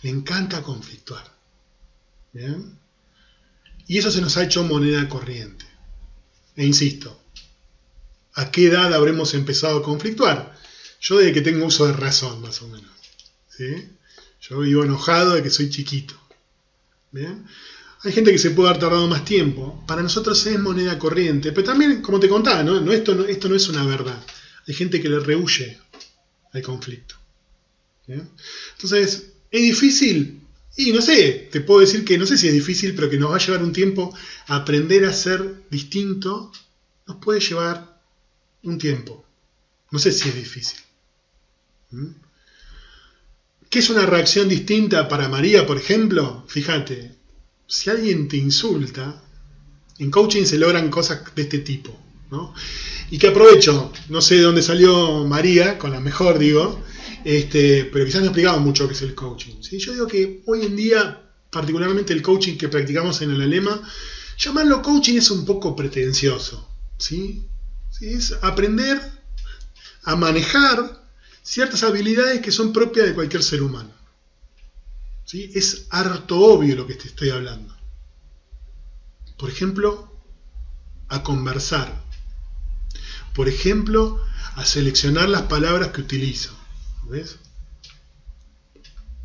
Speaker 1: Le encanta conflictuar. ¿Bien? Y eso se nos ha hecho moneda corriente. E insisto, ¿a qué edad habremos empezado a conflictuar? Yo desde que tengo uso de razón, más o menos. ¿Sí? Yo vivo enojado de que soy chiquito. ¿Bien? Hay gente que se puede haber tardado más tiempo. Para nosotros es moneda corriente. Pero también, como te contaba, esto no es una verdad. Hay gente que le rehúye al conflicto. ¿Bien? Entonces, ¿es difícil? Y no sé, te puedo decir que no sé si es difícil, pero que nos va a llevar un tiempo aprender a ser distinto. Nos puede llevar un tiempo. No sé si es difícil. ¿Qué es una reacción distinta para María, por ejemplo? Fíjate, si alguien te insulta, en coaching se logran cosas de este tipo, ¿no? Y que aprovecho, no sé de dónde salió María, con la mejor digo, pero quizás no explicaba mucho qué es el coaching, ¿sí? Yo digo que hoy en día, particularmente el coaching que practicamos en Analema, llamarlo coaching es un poco pretencioso, ¿sí? ¿Sí? Es aprender a manejar ciertas habilidades que son propias de cualquier ser humano. ¿Sí? Es harto obvio lo que te estoy hablando. Por ejemplo, a conversar. Por ejemplo, a seleccionar las palabras que utilizo. ¿Ves?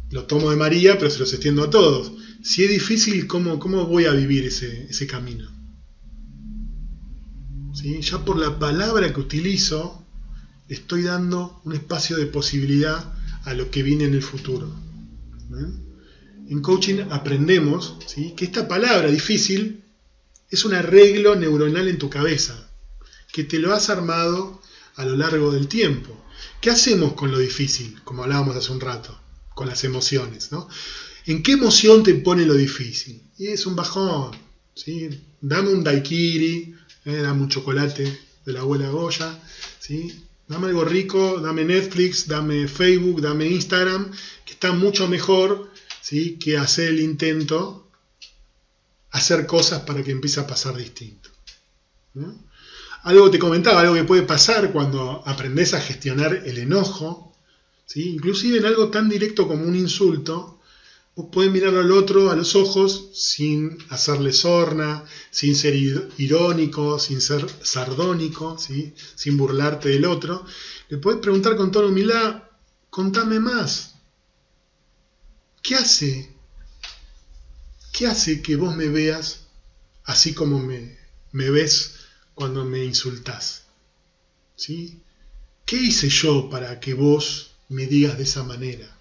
Speaker 1: Lo tomo de María, pero se los extiendo a todos. Si es difícil, ¿cómo voy a vivir ese camino? ¿Sí? Ya por la palabra que utilizo, estoy dando un espacio de posibilidad a lo que viene en el futuro. ¿Ven? En coaching aprendemos, ¿sí?, que esta palabra difícil es un arreglo neuronal en tu cabeza, que te lo has armado a lo largo del tiempo. ¿Qué hacemos con lo difícil? Como hablábamos hace un rato, con las emociones, ¿no? ¿En qué emoción te pone lo difícil? Y es un bajón, ¿sí? Dame un daiquiri, dame un chocolate de la abuela Goya, ¿sí? Dame algo rico, dame Netflix, dame Facebook, dame Instagram, que está mucho mejor, ¿sí?, que hacer el intento, hacer cosas para que empiece a pasar distinto, ¿no? Algo te comentaba, algo que puede pasar cuando aprendes a gestionar el enojo, ¿sí? Inclusive en algo tan directo como un insulto, vos podés mirar al otro a los ojos sin hacerle sorna, sin ser irónico, sin ser sardónico, ¿sí?, sin burlarte del otro. Le podés preguntar con toda humildad, contame más. ¿Qué hace que vos me veas así como me ves cuando me insultás? ¿Sí? ¿Qué hice yo para que vos me digas de esa manera?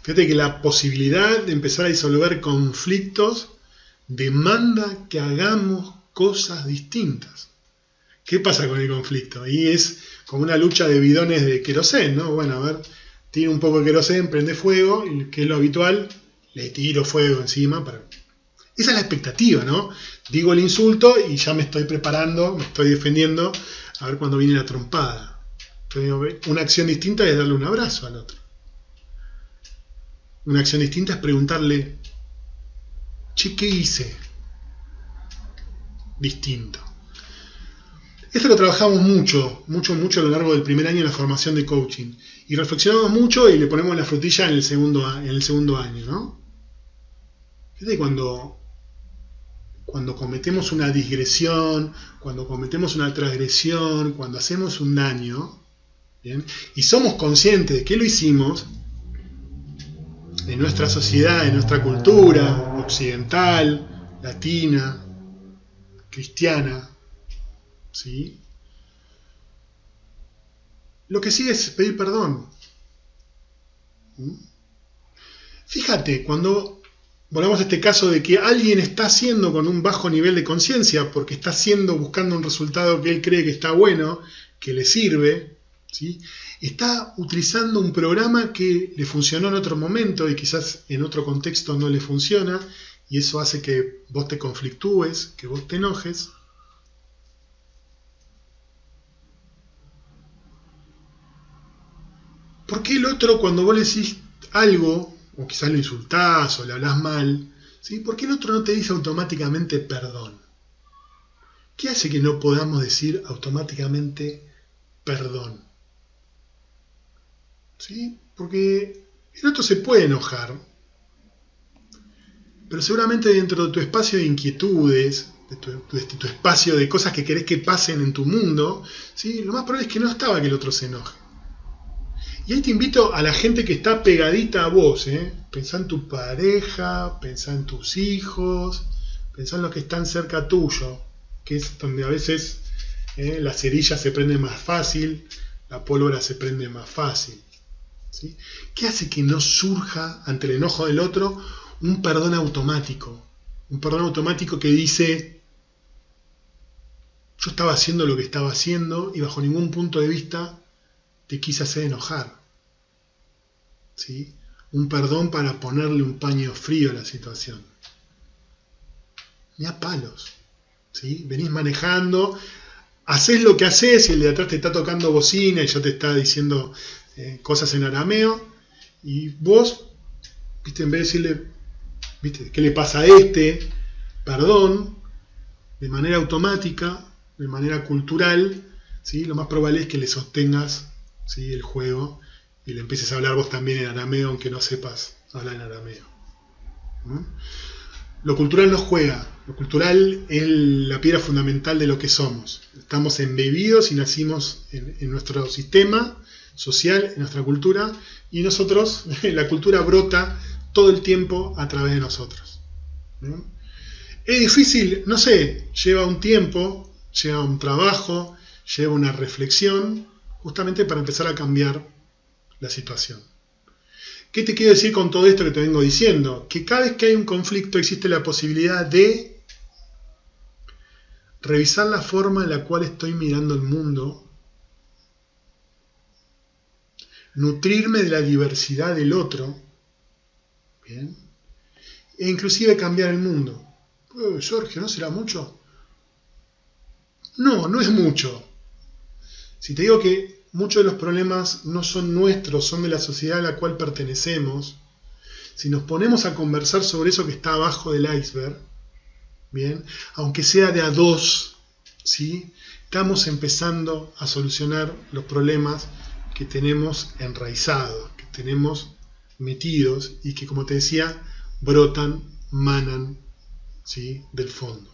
Speaker 1: Fíjate que la posibilidad de empezar a disolver conflictos demanda que hagamos cosas distintas. ¿Qué pasa con el conflicto? Y es como una lucha de bidones de querosén, ¿no? Bueno, a ver, tiro un poco de querosén, prende fuego, y que es lo habitual, le tiro fuego encima. Esa es la expectativa, ¿no? Digo el insulto y ya me estoy preparando, me estoy defendiendo, a ver cuándo viene la trompada. Entonces, una acción distinta es darle un abrazo al otro. Una acción distinta es preguntarle, che, ¿qué hice distinto? Esto lo trabajamos mucho a lo largo del primer año de la formación de coaching. Y reflexionamos mucho y le ponemos la frutilla en el segundo año, ¿no? Fíjate, cuando cometemos una digresión, cuando cometemos una transgresión, cuando hacemos un daño, ¿bien?, y somos conscientes de que lo hicimos, en nuestra sociedad, en nuestra cultura occidental, latina, cristiana, ¿sí?, lo que sigue es pedir perdón. Fíjate, cuando volvamos a este caso de que alguien está haciendo con un bajo nivel de conciencia, porque está haciendo, buscando un resultado que él cree que está bueno, que le sirve, ¿sí?, está utilizando un programa que le funcionó en otro momento y quizás en otro contexto no le funciona, y eso hace que vos te conflictúes, que vos te enojes. ¿Por qué el otro, cuando vos le decís algo o quizás lo insultás o le hablas mal, ¿sí? ¿Por qué el otro no te dice automáticamente perdón? ¿Qué hace que no podamos decir automáticamente perdón? ¿Sí? Porque el otro se puede enojar, pero seguramente dentro de tu espacio de inquietudes, de tu espacio de cosas que querés que pasen en tu mundo, ¿sí? Lo más probable es que no estaba que el otro se enoje. Y ahí te invito a la gente que está pegadita a vos, ¿eh? Pensá en tu pareja, pensá en tus hijos, pensá en los que están cerca tuyo, que es donde a veces la cerilla se prende más fácil, la pólvora se prende más fácil, ¿sí? ¿Qué hace que no surja ante el enojo del otro un perdón automático? Un perdón automático que dice, yo estaba haciendo lo que estaba haciendo y bajo ningún punto de vista te quise hacer enojar, ¿sí? Un perdón para ponerle un paño frío a la situación. Ni a palos, ¿sí? Venís manejando, haces lo que haces y el de atrás te está tocando bocina y ya te está diciendo cosas en arameo, y vos, ¿viste? En vez de decirle, ¿viste? ¿Qué le pasa a este? Perdón, de manera automática, de manera cultural, ¿sí? Lo más probable es que le sostengas, ¿sí? El juego y le empieces a hablar vos también en arameo, aunque no sepas hablar en arameo. ¿No? Lo cultural no juega, lo cultural es la piedra fundamental de lo que somos. Estamos embebidos y nacimos en nuestro sistema social, en nuestra cultura, y nosotros, la cultura brota todo el tiempo a través de nosotros, ¿no? Es difícil, no sé, lleva un tiempo, lleva un trabajo, lleva una reflexión, justamente para empezar a cambiar la situación. ¿Qué te quiero decir con todo esto que te vengo diciendo? Que cada vez que hay un conflicto existe la posibilidad de revisar la forma en la cual estoy mirando el mundo, nutrirme de la diversidad del otro, ¿bien? E inclusive cambiar el mundo. Sergio, ¿no será mucho? No, no es mucho. Si te digo que muchos de los problemas no son nuestros, son de la sociedad a la cual pertenecemos, si nos ponemos a conversar sobre eso que está abajo del iceberg, bien, aunque sea de a dos, ¿sí? Estamos empezando a solucionar los problemas que tenemos enraizados, que tenemos metidos y que, como te decía, brotan, manan, ¿sí? Del fondo.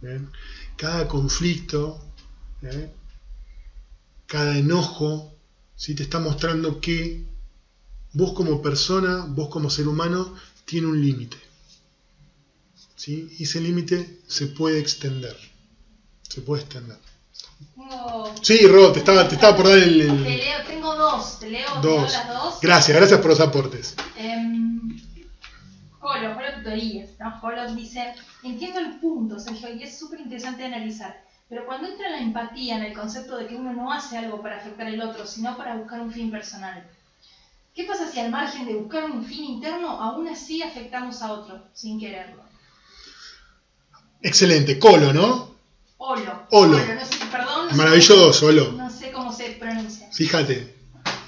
Speaker 1: ¿Bien? Cada conflicto, cada enojo, ¿sí? Te está mostrando que vos como persona, vos como ser humano, tiene un límite, ¿sí? Y ese límite se puede extender. Se puede extender. Sí, Ro, te estaba por dar el...
Speaker 2: Tengo dos, te leo las dos.
Speaker 1: Gracias por los aportes.
Speaker 2: Jolo Tutorías, ¿no? Jolo dice, entiendo el punto, Sergio, y es súper interesante de analizar, pero cuando entra la empatía en el concepto de que uno no hace algo para afectar al otro, sino para buscar un fin personal, ¿qué pasa si al margen de buscar un fin interno, aún así afectamos a otro, sin quererlo?
Speaker 1: Excelente, Colo, ¿no?
Speaker 2: Olo.
Speaker 1: No
Speaker 2: sé, perdón. No
Speaker 1: maravilloso,
Speaker 2: sé,
Speaker 1: Olo.
Speaker 2: No sé cómo se pronuncia.
Speaker 1: Fíjate,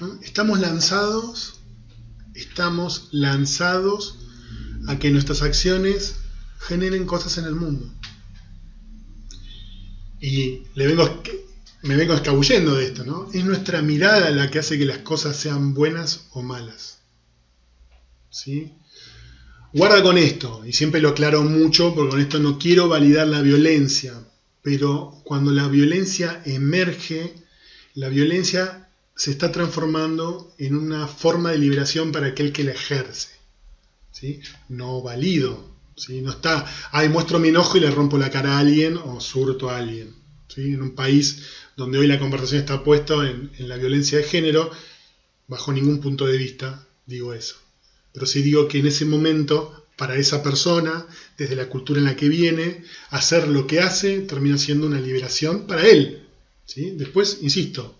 Speaker 1: ¿no? Estamos lanzados a que nuestras acciones generen cosas en el mundo. Y me vengo escabullendo de esto, ¿no? Es nuestra mirada la que hace que las cosas sean buenas o malas, ¿sí? Guarda con esto, y siempre lo aclaro mucho, porque con esto no quiero validar la violencia, pero cuando la violencia emerge, la violencia se está transformando en una forma de liberación para aquel que la ejerce, ¿sí? No valido, ¿sí? No está, muestro mi enojo y le rompo la cara a alguien o surto a alguien, ¿sí? En un país donde hoy la conversación está puesta en la violencia de género, bajo ningún punto de vista digo eso. Pero sí digo que en ese momento, para esa persona, desde la cultura en la que viene, hacer lo que hace termina siendo una liberación para él, ¿sí? Después, insisto,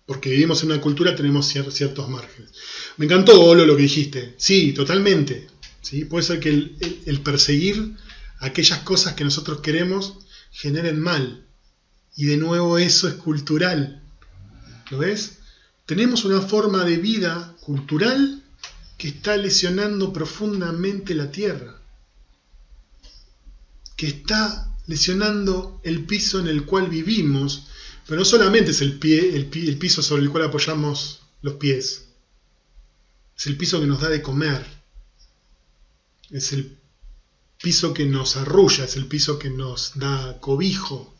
Speaker 1: porque vivimos en una cultura tenemos ciertos márgenes. Me encantó, Olo, lo que dijiste. Sí, totalmente, ¿sí? Puede ser que el perseguir aquellas cosas que nosotros queremos generen mal. Y de nuevo eso es cultural. ¿Lo ves? Tenemos una forma de vida cultural que está lesionando profundamente la tierra, que está lesionando el piso en el cual vivimos, pero no solamente es el piso sobre el cual apoyamos los pies, es el piso que nos da de comer, es el piso que nos arrulla, es el piso que nos da cobijo.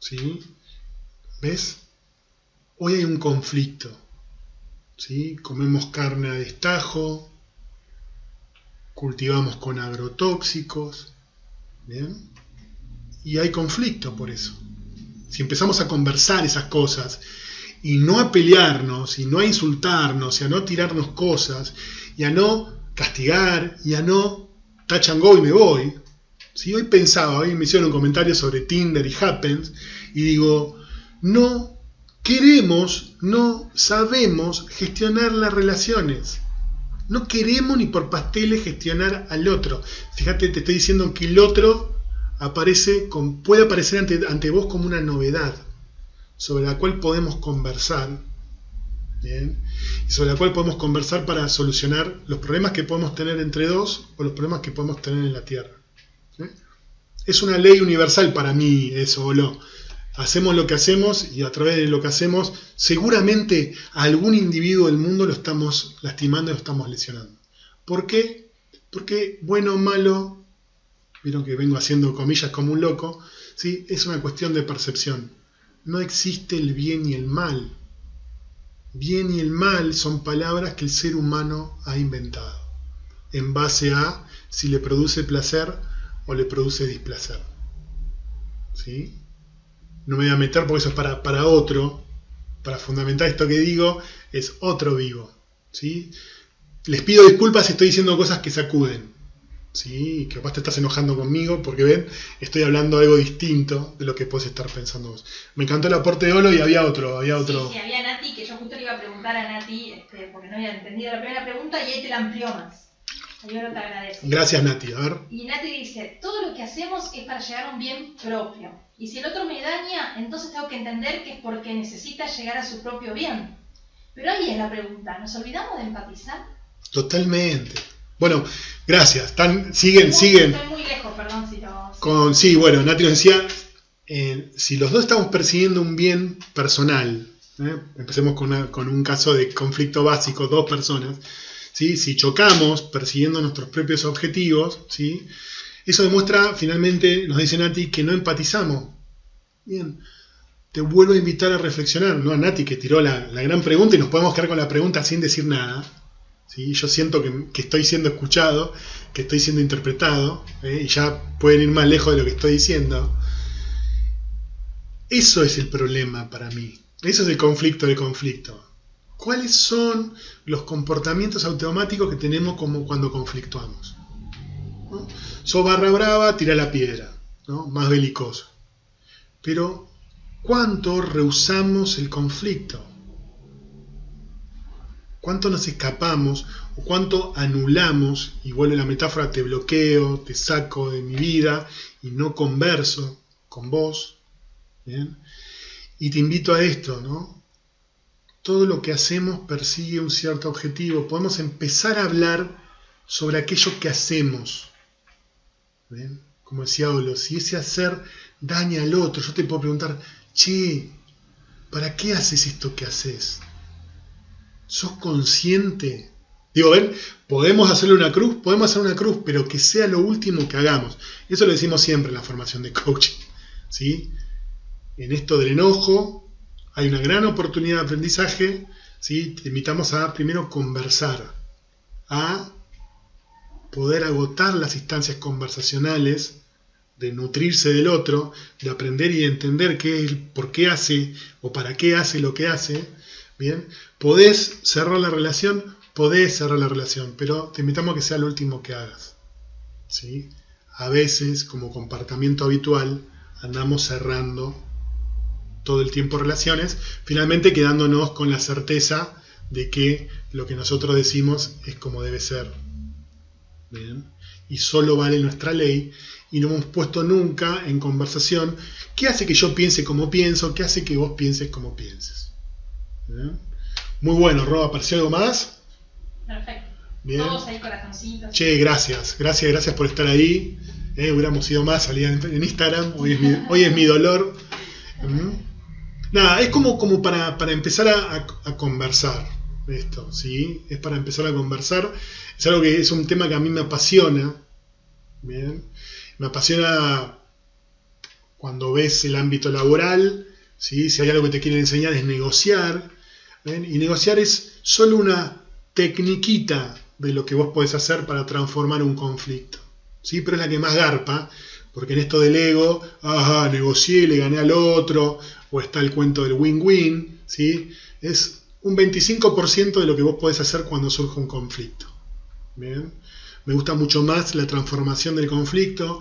Speaker 1: ¿Sí? ¿Ves? Hoy hay un conflicto. ¿Sí? Comemos carne a destajo, cultivamos con agrotóxicos, ¿bien? Y hay conflicto por eso. Si empezamos a conversar esas cosas y no a pelearnos, y no a insultarnos, y a no tirarnos cosas, y a no castigar, y a no touch and go y me voy. ¿Sí? Hoy me hicieron un comentario sobre Tinder y Happens, y digo, no queremos, no sabemos gestionar las relaciones. No queremos ni por pasteles gestionar al otro. Fíjate, te estoy diciendo que el otro puede aparecer ante vos como una novedad sobre la cual podemos conversar, ¿bien? Y sobre la cual podemos conversar para solucionar los problemas que podemos tener entre dos o los problemas que podemos tener en la Tierra. ¿Sí? Es una ley universal para mí eso, Olo. Hacemos lo que hacemos y a través de lo que hacemos seguramente a algún individuo del mundo lo estamos lastimando y lo estamos lesionando. ¿Por qué? Porque bueno o malo, vieron que vengo haciendo comillas como un loco, ¿sí? Es una cuestión de percepción. No existe el bien y el mal. Bien y el mal son palabras que el ser humano ha inventado en base a si le produce placer o le produce displacer. ¿Sí? No me voy a meter porque eso es para otro. Para fundamentar esto que digo, es otro vivo. ¿Sí? Les pido disculpas si estoy diciendo cosas que sacuden. ¿Sí? Que capaz te estás enojando conmigo porque ven, estoy hablando algo distinto de lo que puedes estar pensando vos. Me encantó el aporte de Olo y había otro.
Speaker 2: Sí, había Nati, que yo justo le iba a preguntar a Nati, porque no había entendido la primera pregunta y ahí te la amplió más. Yo no te agradezco.
Speaker 1: Gracias, Nati. A ver.
Speaker 2: Y Nati dice, todo lo que hacemos es para llegar a un bien propio. Y si el otro me daña, entonces tengo que entender que es porque necesita llegar a su propio bien. Pero ahí es la pregunta, ¿nos olvidamos de empatizar?
Speaker 1: Totalmente. Bueno, gracias. Siguen.
Speaker 2: Estoy muy lejos, perdón si lo...
Speaker 1: Sí, bueno, Nati nos decía, si los dos estamos persiguiendo un bien personal, empecemos con un caso de conflicto básico, dos personas, ¿sí? Si chocamos persiguiendo nuestros propios objetivos, ¿sí? Eso demuestra, finalmente, nos dice Nati, que no empatizamos. Bien, te vuelvo a invitar a reflexionar, ¿no? A Nati que tiró la gran pregunta y nos podemos quedar con la pregunta sin decir nada. ¿Sí? Yo siento que estoy siendo escuchado, que estoy siendo interpretado, y ya pueden ir más lejos de lo que estoy diciendo. Eso es el problema para mí. Eso es el conflicto de conflicto. ¿Cuáles son los comportamientos automáticos que tenemos como cuando conflictuamos? ¿No? Sos barra brava, tira la piedra, ¿no? Más belicoso. Pero, ¿cuánto rehusamos el conflicto? ¿Cuánto nos escapamos o cuánto anulamos? Y vuelve la metáfora, te bloqueo, te saco de mi vida y no converso con vos. ¿Bien? Y te invito a esto, ¿no? Todo lo que hacemos persigue un cierto objetivo. Podemos empezar a hablar sobre aquello que hacemos. ¿Bien? Como decía Olo, si ese hacer daña al otro, yo te puedo preguntar, che, ¿para qué haces esto que haces? ¿Sos consciente? Digo, ven, podemos hacer una cruz, pero que sea lo último que hagamos. Eso lo decimos siempre en la formación de coaching, ¿sí? En esto del enojo hay una gran oportunidad de aprendizaje, ¿sí? Te invitamos a primero conversar, a poder agotar las instancias conversacionales, de nutrirse del otro, de aprender y de entender por qué hace o para qué hace lo que hace. Bien, podés cerrar la relación, pero te invitamos a que sea lo último que hagas. ¿Sí? A veces, como comportamiento habitual, andamos cerrando todo el tiempo relaciones, finalmente quedándonos con la certeza de que lo que nosotros decimos es como debe ser. Bien, y solo vale nuestra ley, y no hemos puesto nunca en conversación qué hace que yo piense como pienso, qué hace que vos pienses como pienses. Muy bueno, Rob, ¿apareció algo más?
Speaker 2: Perfecto.
Speaker 1: Bien.
Speaker 2: Todos ahí corazoncitos.
Speaker 1: Che, gracias por estar ahí. Hubiéramos ido más, salía en Instagram, hoy es mi dolor. Nada, es como para empezar a conversar esto, ¿sí? Es para empezar a conversar. Es algo que es un tema que a mí me apasiona. Bien. Me apasiona cuando ves el ámbito laboral, ¿sí? Si hay algo que te quieren enseñar es negociar. ¿Ven? Y negociar es solo una tecniquita de lo que vos podés hacer para transformar un conflicto, ¿sí? Pero es la que más garpa, porque en esto del ego, negocié, le gané al otro, o está el cuento del win-win, ¿sí? Es un 25% de lo que vos podés hacer cuando surge un conflicto. ¿Bien? Me gusta mucho más la transformación del conflicto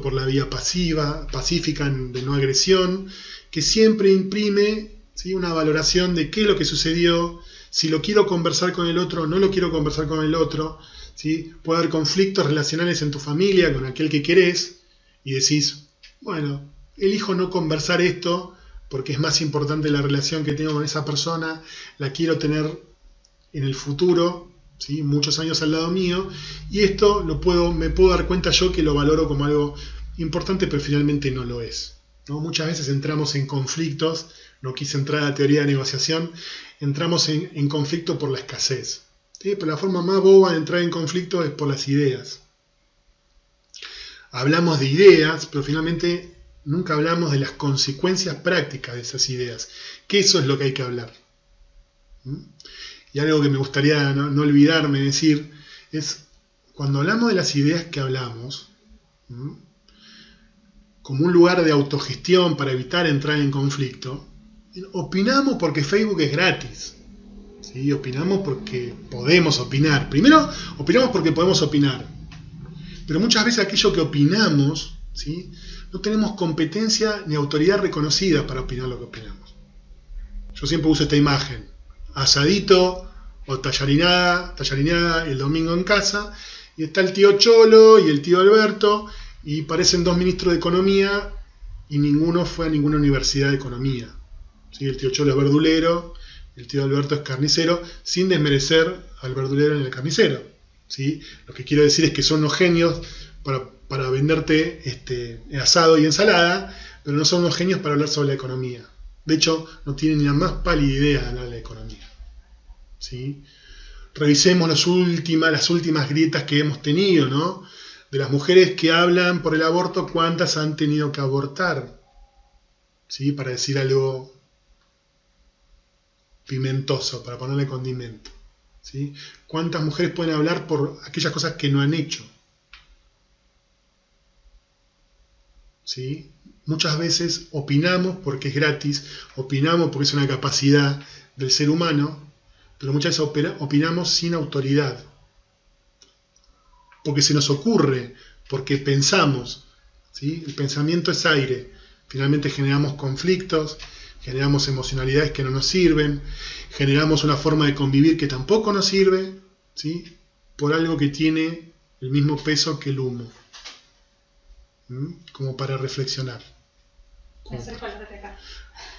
Speaker 1: por la vía pacífica, de no agresión, que siempre imprime, ¿sí? Una valoración de qué es lo que sucedió, si lo quiero conversar con el otro o no lo quiero conversar con el otro, ¿sí? Puede haber conflictos relacionales en tu familia con aquel que querés y decís, bueno, elijo no conversar esto porque es más importante la relación que tengo con esa persona, la quiero tener en el futuro, ¿sí? Muchos años al lado mío, y esto me puedo dar cuenta yo que lo valoro como algo importante, pero finalmente no lo es, ¿no? Muchas veces entramos en conflictos, no quise entrar a la teoría de negociación, entramos en conflicto por la escasez, ¿sí? Pero la forma más boba de entrar en conflicto es por las ideas. Hablamos de ideas, pero finalmente nunca hablamos de las consecuencias prácticas de esas ideas, que eso es lo que hay que hablar. Y algo que me gustaría no olvidarme de decir es, cuando hablamos de las ideas que hablamos, como un lugar de autogestión para evitar entrar en conflicto, opinamos porque Facebook es gratis, ¿sí? Opinamos porque podemos opinar. Primero, opinamos porque podemos opinar, pero muchas veces aquello que opinamos, ¿sí? No tenemos competencia ni autoridad reconocida para opinar lo que opinamos. Yo siempre uso esta imagen: asadito o tallarinada el domingo en casa, y está el tío Cholo y el tío Alberto, y parecen dos ministros de Economía, y ninguno fue a ninguna universidad de Economía, ¿sí? El tío Cholo es verdulero, el tío Alberto es carnicero, sin desmerecer al verdulero ni al carnicero, ¿sí? Lo que quiero decir es que son unos genios para venderte asado y ensalada, pero no son unos genios para hablar sobre la economía. De hecho, no tienen ni la más pálida idea de hablar de la economía, ¿sí? Revisemos las últimas grietas que hemos tenido, ¿no? De las mujeres que hablan por el aborto, ¿cuántas han tenido que abortar? ¿Sí? Para decir algo pimentoso, para ponerle condimento, ¿sí? ¿Cuántas mujeres pueden hablar por aquellas cosas que no han hecho? ¿Sí? Muchas veces opinamos porque es gratis, opinamos porque es una capacidad del ser humano, pero muchas veces opinamos sin autoridad, porque se nos ocurre, porque pensamos, ¿sí? El pensamiento es aire. Finalmente generamos conflictos, generamos emocionalidades que no nos sirven, generamos una forma de convivir que tampoco nos sirve, ¿sí? Por algo que tiene el mismo peso que el humo. Como para reflexionar.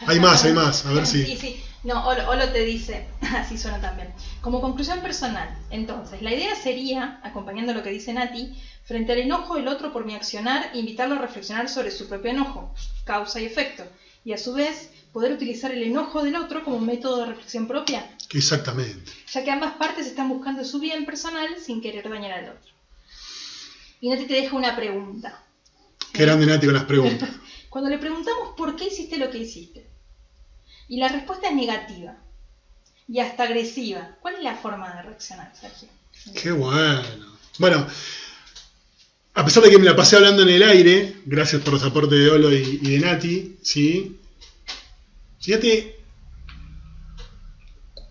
Speaker 1: Hay más, a ver si...
Speaker 2: Sí. No, Olo te dice, así suena también. Como conclusión personal, entonces, la idea sería, acompañando lo que dice Nati, frente al enojo del otro por mi accionar, invitarlo a reflexionar sobre su propio enojo, causa y efecto, y a su vez poder utilizar el enojo del otro como un método de reflexión propia.
Speaker 1: Exactamente.
Speaker 2: Ya que ambas partes están buscando su bien personal sin querer dañar al otro. Y Nati te deja una pregunta.
Speaker 1: Qué grande Nati con las preguntas.
Speaker 2: Cuando le preguntamos por qué hiciste lo que hiciste, y la respuesta es negativa y hasta agresiva, ¿cuál es la forma de reaccionar, Sergio?
Speaker 1: Qué bueno. Bueno, a pesar de que me la pasé hablando en el aire, gracias por los aportes de Olo y de Nati, ¿sí? Fíjate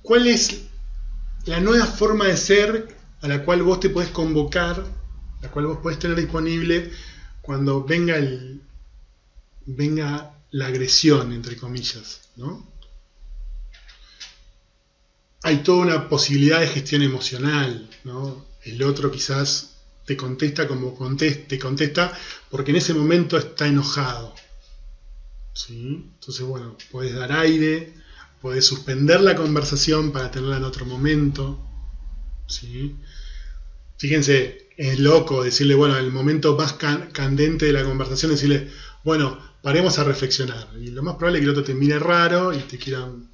Speaker 1: cuál es la nueva forma de ser a la cual vos te podés convocar, la cual vos podés tener disponible cuando venga la agresión, entre comillas, ¿no? Hay toda una posibilidad de gestión emocional, ¿no? El otro quizás te contesta como te contesta porque en ese momento está enojado, ¿sí? Entonces, bueno, podés dar aire, podés suspender la conversación para tenerla en otro momento, ¿sí? Fíjense, es loco decirle, bueno, el momento más candente de la conversación, decirle, bueno, paremos a reflexionar. Y lo más probable es que el otro te mire raro y te quieran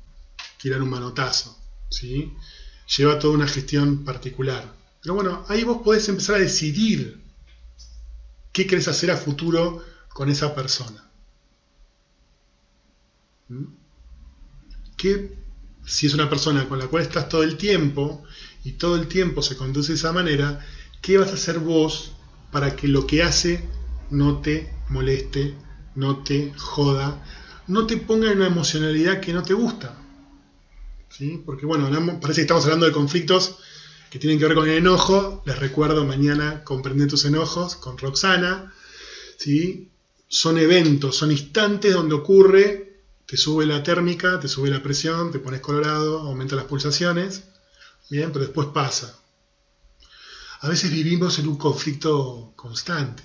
Speaker 1: tirar un manotazo, ¿sí? Lleva toda una gestión particular. Pero bueno, ahí vos podés empezar a decidir qué querés hacer a futuro con esa persona. Que si es una persona con la cual estás todo el tiempo y todo el tiempo se conduce de esa manera, ¿qué vas a hacer vos para que lo que hace no te moleste, no te joda, no te ponga en una emocionalidad que no te gusta? ¿Sí? Porque bueno, parece que estamos hablando de conflictos que tienen que ver con el enojo. Les recuerdo, mañana Comprende tus enojos con Roxana, ¿sí? Son eventos, son instantes donde ocurre, te sube la térmica, te sube la presión, te pones colorado, aumenta las pulsaciones, bien, pero después pasa. A veces vivimos en un conflicto constante,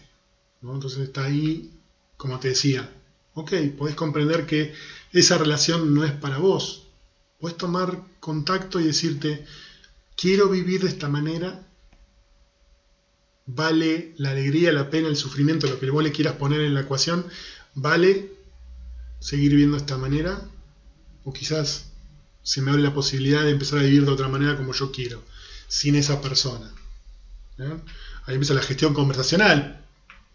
Speaker 1: ¿no? Entonces está ahí, como te decía, ok, podés comprender que esa relación no es para vos. Podés tomar contacto y decirte, quiero vivir de esta manera, vale la alegría, la pena, el sufrimiento, lo que vos le quieras poner en la ecuación, vale seguir viviendo de esta manera, o quizás se me abre la posibilidad de empezar a vivir de otra manera como yo quiero, sin esa persona. ¿Eh? Ahí empieza la gestión conversacional.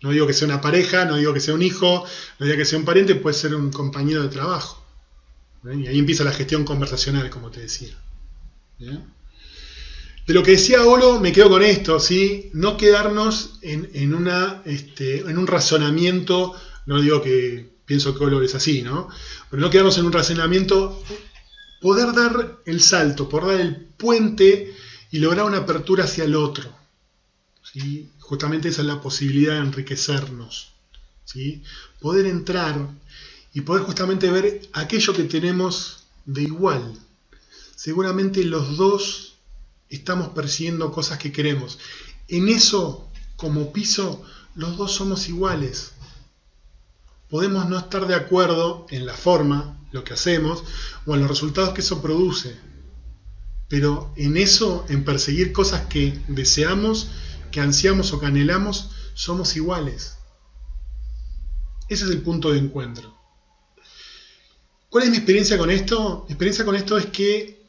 Speaker 1: No digo que sea una pareja, no digo que sea un hijo, no digo que sea un pariente, puede ser un compañero de trabajo. ¿Bien? Y ahí empieza la gestión conversacional, como te decía. ¿Bien? De lo que decía Olo, me quedo con esto, ¿sí? No quedarnos en un razonamiento, no digo que pienso que Olo es así, ¿no? Pero no quedarnos en un razonamiento, poder dar el salto, poder dar el puente y lograr una apertura hacia el otro, ¿sí? Justamente esa es la posibilidad de enriquecernos, ¿sí? Poder entrar y poder justamente ver aquello que tenemos de igual. Seguramente los dos estamos persiguiendo cosas que queremos. En eso, como piso, los dos somos iguales. Podemos no estar de acuerdo en la forma, lo que hacemos, o en los resultados que eso produce. Pero en eso, en perseguir cosas que deseamos, que ansiamos o que anhelamos, somos iguales. Ese es el punto de encuentro. ¿Cuál es mi experiencia con esto? Mi experiencia con esto es que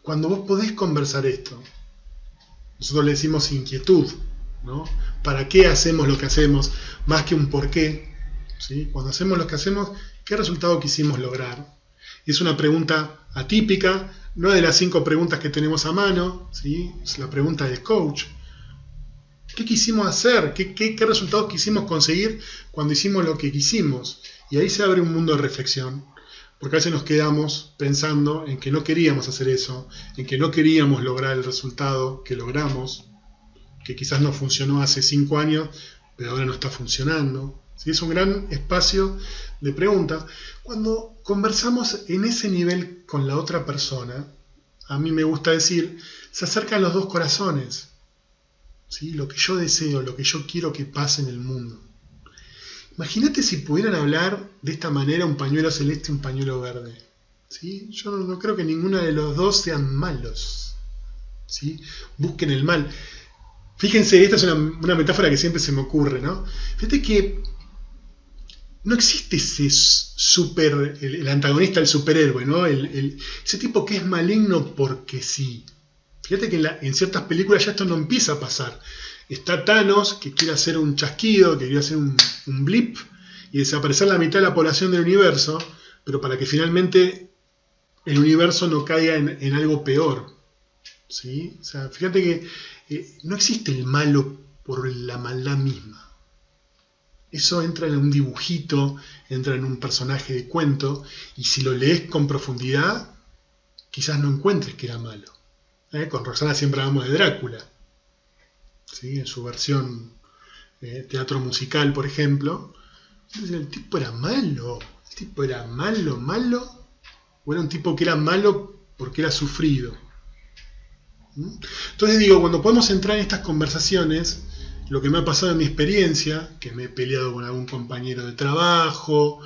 Speaker 1: cuando vos podés conversar esto, nosotros le decimos inquietud, ¿no? ¿Para qué hacemos lo que hacemos? Más que un por qué, ¿sí? Cuando hacemos lo que hacemos, ¿qué resultado quisimos lograr? Y es una pregunta atípica, no de las 5 preguntas que tenemos a mano, ¿sí? Es la pregunta del coach. ¿Qué quisimos hacer? ¿Qué resultados quisimos conseguir cuando hicimos lo que quisimos? Y ahí se abre un mundo de reflexión. Porque a veces nos quedamos pensando en que no queríamos hacer eso, en que no queríamos lograr el resultado que logramos, que quizás no funcionó hace 5 años, pero ahora no está funcionando. ¿Sí? Es un gran espacio de preguntas. Cuando conversamos en ese nivel con la otra persona, a mí me gusta decir, se acercan los dos corazones. ¿Sí? Lo que yo deseo, lo que yo quiero que pase en el mundo. Imagínate si pudieran hablar de esta manera un pañuelo celeste y un pañuelo verde. ¿Sí? Yo no creo que ninguno de los dos sean malos. ¿Sí? Busquen el mal. Fíjense, esta es una metáfora que siempre se me ocurre, ¿no? Fíjate que no existe ese el antagonista, el superhéroe, ¿no? Ese tipo que es maligno porque sí. Fíjate que en ciertas películas ya esto no empieza a pasar. Está Thanos, que quiere hacer un chasquido, que quiere hacer un blip y desaparecer la mitad de la población del universo, pero para que finalmente el universo no caiga en algo peor. ¿Sí? O sea, fíjate que no existe el malo por la maldad misma. Eso entra en un dibujito, entra en un personaje de cuento, y si lo lees con profundidad, quizás no encuentres que era malo. Con Roxana siempre hablamos de Drácula, ¿sí? En su versión teatro musical, por ejemplo. Entonces, el tipo era malo. El tipo era malo, o era un tipo que era malo porque era sufrido. Entonces digo, cuando podemos entrar en estas conversaciones, lo que me ha pasado en mi experiencia, que me he peleado con algún compañero de trabajo,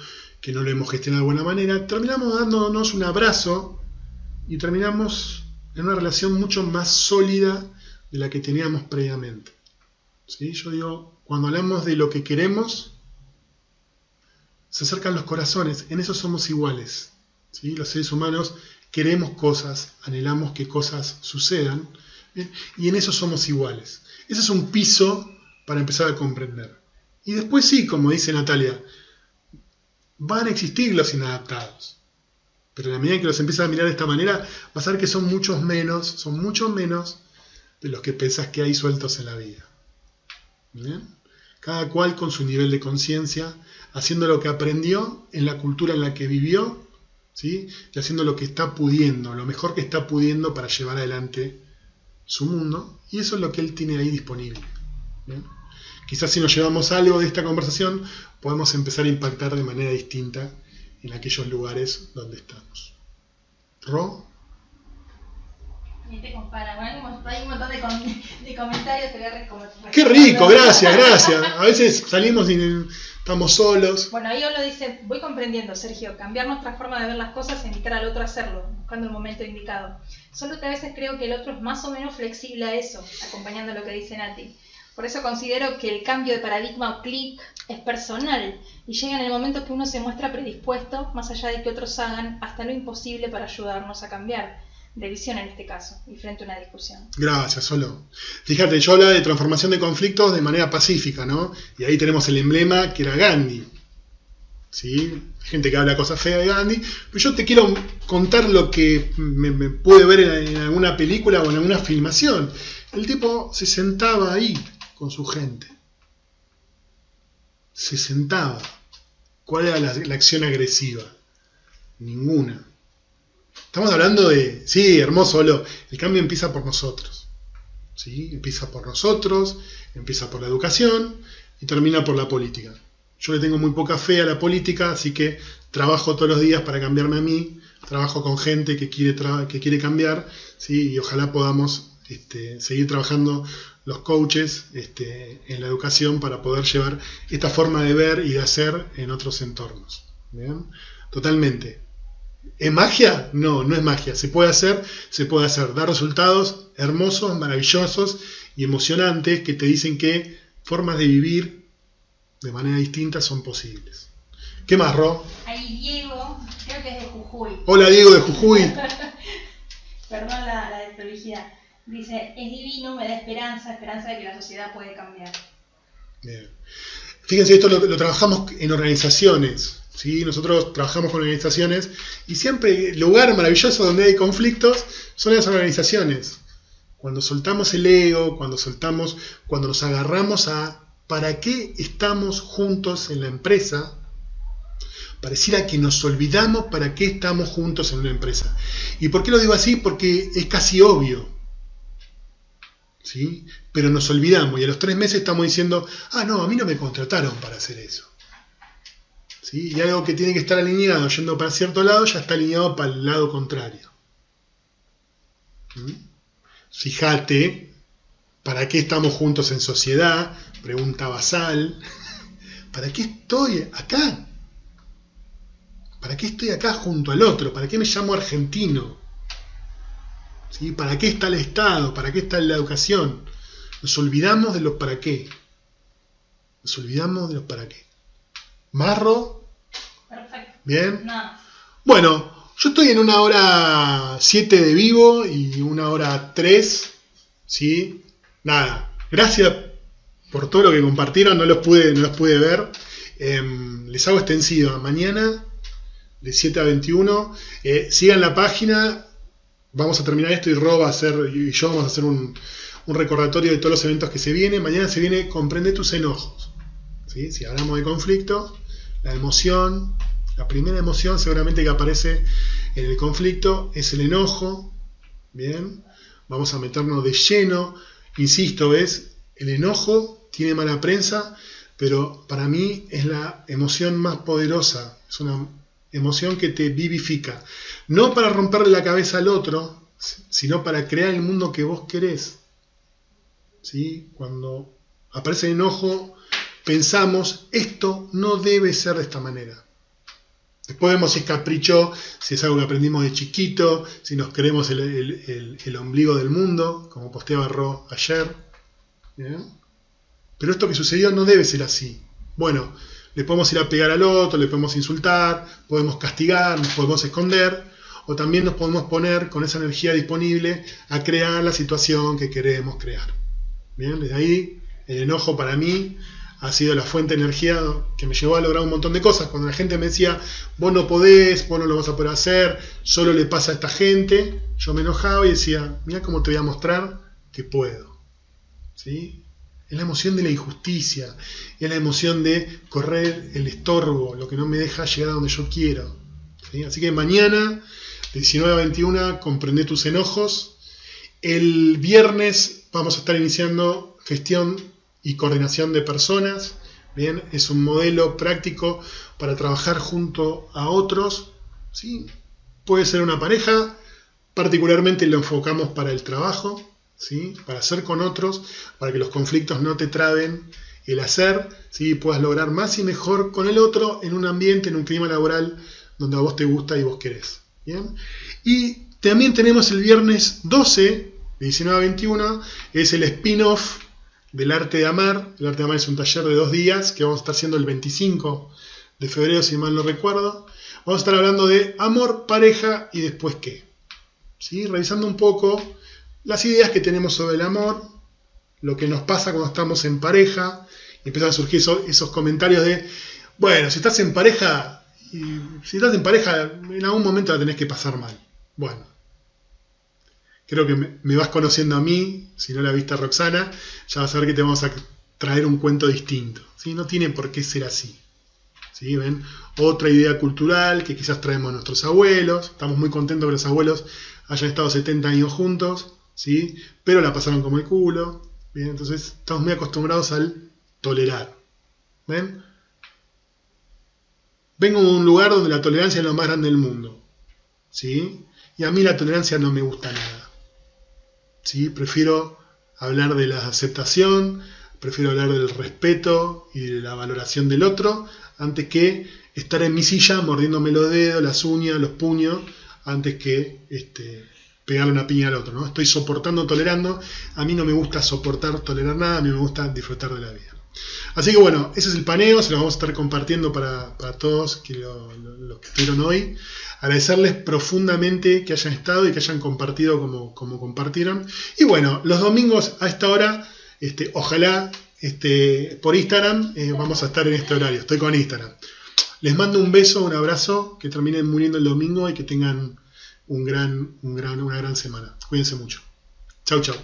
Speaker 1: que no lo hemos gestionado de buena manera, terminamos dándonos un abrazo y terminamos en una relación mucho más sólida de la que teníamos previamente. ¿Sí? Yo digo, cuando hablamos de lo que queremos, se acercan los corazones, en eso somos iguales. ¿Sí? Los seres humanos queremos cosas, anhelamos que cosas sucedan, ¿bien? Y en eso somos iguales. Ese es un piso para empezar a comprender. Y después sí, como dice Natalia, van a existir los inadaptados. Pero en la medida que los empiezas a mirar de esta manera, vas a ver que son mucho menos de los que pensás que hay sueltos en la vida. ¿Bien? Cada cual con su nivel de conciencia, haciendo lo que aprendió en la cultura en la que vivió, ¿sí? Y haciendo lo que está pudiendo, lo mejor que está pudiendo para llevar adelante su mundo. Y eso es lo que él tiene ahí disponible. ¿Bien? Quizás si nos llevamos algo de esta conversación, podemos empezar a impactar de manera distinta en aquellos lugares donde estamos. ¿Ro?
Speaker 2: Ni te compara, bueno, hay un montón de comentarios, te voy a recomendar.
Speaker 1: ¡Qué rico! Gracias. A veces salimos y estamos solos.
Speaker 2: Bueno, ahí lo dice, voy comprendiendo, Sergio, cambiar nuestra forma de ver las cosas e invitar al otro a hacerlo, buscando el momento indicado. Solo que a veces creo que el otro es más o menos flexible a eso, acompañando lo que dice Nati. Por eso considero que el cambio de paradigma o clic es personal y llega en el momento que uno se muestra predispuesto, más allá de que otros hagan hasta lo imposible para ayudarnos a cambiar, de visión en este caso, y frente a una discusión.
Speaker 1: Gracias, Solo. Fíjate, yo hablaba de transformación de conflictos de manera pacífica, ¿no? Y ahí tenemos el emblema que era Gandhi. ¿Sí? Hay gente que habla cosas feas de Gandhi, pero yo te quiero contar lo que me pude ver en alguna película o en alguna filmación. El tipo se sentaba ahí con su gente. Se sentaba. ¿Cuál era la acción agresiva? Ninguna. Estamos hablando de, sí, hermoso, el cambio empieza por nosotros. ¿Sí? Empieza por nosotros, empieza por la educación y termina por la política. Yo le tengo muy poca fe a la política, así que trabajo todos los días para cambiarme a mí, trabajo con gente que quiere cambiar, ¿sí? Y ojalá podamos seguir trabajando los coaches en la educación para poder llevar esta forma de ver y de hacer en otros entornos. ¿Bien? Totalmente. ¿Es magia? No, no es magia. Se puede hacer, da resultados hermosos, maravillosos y emocionantes que te dicen que formas de vivir de manera distinta son posibles. ¿Qué más, Ro?
Speaker 2: Ahí Diego, creo que es de Jujuy.
Speaker 1: Hola, Diego de Jujuy.
Speaker 2: Perdón la desprolijidad. Dice, es divino, me da esperanza de que la sociedad puede cambiar.
Speaker 1: Bien. Fíjense, esto lo trabajamos en organizaciones. ¿Sí? Nosotros trabajamos con organizaciones y siempre el lugar maravilloso donde hay conflictos son las organizaciones. Cuando soltamos el ego, cuando nos agarramos a ¿para qué estamos juntos en la empresa? Pareciera que nos olvidamos para qué estamos juntos en una empresa. ¿Y por qué lo digo así? Porque es casi obvio. ¿Sí? Pero nos olvidamos y a los 3 meses estamos diciendo, no, a mí no me contrataron para hacer eso. ¿Sí? Y algo que tiene que estar alineado yendo para cierto lado ya está alineado para el lado contrario. Fíjate, ¿para qué estamos juntos en sociedad? Pregunta basal. ¿Para qué estoy acá? ¿Para qué estoy acá junto al otro? ¿Para qué me llamo argentino? ¿Sí? ¿Para qué está el Estado? ¿Para qué está la educación? Nos olvidamos de los para qué. Nos olvidamos de los para qué. Marro.
Speaker 2: Perfecto.
Speaker 1: Bien.
Speaker 2: No.
Speaker 1: Bueno, yo estoy en 1:07 de vivo y 1:03. ¿Sí? Nada. Gracias por todo lo que compartieron. No los pude ver. Les hago extensiva. Mañana, de 7 a 21. Sigan la página. Vamos a terminar esto y Ro va a hacer, y yo vamos a hacer un recordatorio de todos los eventos que se vienen. Mañana se viene Comprende tus enojos. ¿Sí? Si hablamos de conflicto, la emoción, la primera emoción seguramente que aparece en el conflicto es el enojo. Bien, vamos a meternos de lleno. Insisto, ¿ves? El enojo tiene mala prensa, pero para mí es la emoción más poderosa. Es una emoción que te vivifica. No para romperle la cabeza al otro, sino para crear el mundo que vos querés. ¿Sí? Cuando aparece el enojo, pensamos, esto no debe ser de esta manera. Después vemos si es capricho, si es algo que aprendimos de chiquito, si nos creemos el ombligo del mundo, como posteaba Ro ayer. ¿Bien? Pero esto que sucedió no debe ser así. Bueno, le podemos ir a pegar al otro, le podemos insultar, podemos castigar, nos podemos esconder, o también nos podemos poner con esa energía disponible a crear la situación que queremos crear. Bien, desde ahí el enojo para mí ha sido la fuente de energía que me llevó a lograr un montón de cosas. Cuando la gente me decía, vos no podés, vos no lo vas a poder hacer, solo le pasa a esta gente, yo me enojaba y decía, mira cómo te voy a mostrar que puedo. ¿Sí? Es la emoción de la injusticia, es la emoción de correr el estorbo, lo que no me deja llegar a donde yo quiero. ¿Sí? Así que mañana, de 19 a 21, comprende tus enojos. El viernes vamos a estar iniciando gestión y coordinación de personas. Bien, es un modelo práctico para trabajar junto a otros. ¿Sí? Puede ser una pareja, particularmente lo enfocamos para el trabajo. ¿Sí? Para hacer con otros, para que los conflictos no te traben el hacer, ¿sí? Puedas lograr más y mejor con el otro en un ambiente, en un clima laboral donde a vos te gusta y vos querés. ¿Bien? Y también tenemos el viernes 12, de 19 a 21, es el spin-off del Arte de Amar. El Arte de Amar es un taller de 2 días que vamos a estar haciendo el 25 de febrero, si mal no recuerdo. Vamos a estar hablando de amor, pareja y después qué. ¿Sí? Revisando un poco las ideas que tenemos sobre el amor, lo que nos pasa cuando estamos en pareja, y empiezan a surgir esos comentarios de, bueno, si estás en pareja, en algún momento la tenés que pasar mal. Bueno, creo que me vas conociendo a mí, si no la viste a Roxana, ya vas a ver que te vamos a traer un cuento distinto. ¿Sí? No tiene por qué ser así. ¿Sí? ¿Ven? Otra idea cultural que quizás traemos a nuestros abuelos. Estamos muy contentos que los abuelos hayan estado 70 años juntos. ¿Sí? Pero la pasaron como el culo. ¿Bien? Entonces estamos muy acostumbrados al tolerar. ¿Ven? Vengo de un lugar donde la tolerancia es lo más grande del mundo. ¿Sí? Y a mí la tolerancia no me gusta nada. ¿Sí? Prefiero hablar de la aceptación, prefiero hablar del respeto y de la valoración del otro, antes que estar en mi silla mordiéndome los dedos, las uñas, los puños, antes que pegarle una piña al otro, ¿no? Estoy soportando, tolerando. A mí no me gusta soportar, tolerar nada, a mí me gusta disfrutar de la vida. Así que bueno, ese es el paneo, se lo vamos a estar compartiendo para todos los que estuvieron hoy. Agradecerles profundamente que hayan estado y que hayan compartido como compartieron. Y bueno, los domingos a esta hora, ojalá por Instagram vamos a estar en este horario. Estoy con Instagram. Les mando un beso, un abrazo, que terminen muy lindo el domingo y que tengan una gran semana. Cuídense mucho. Chau, chau.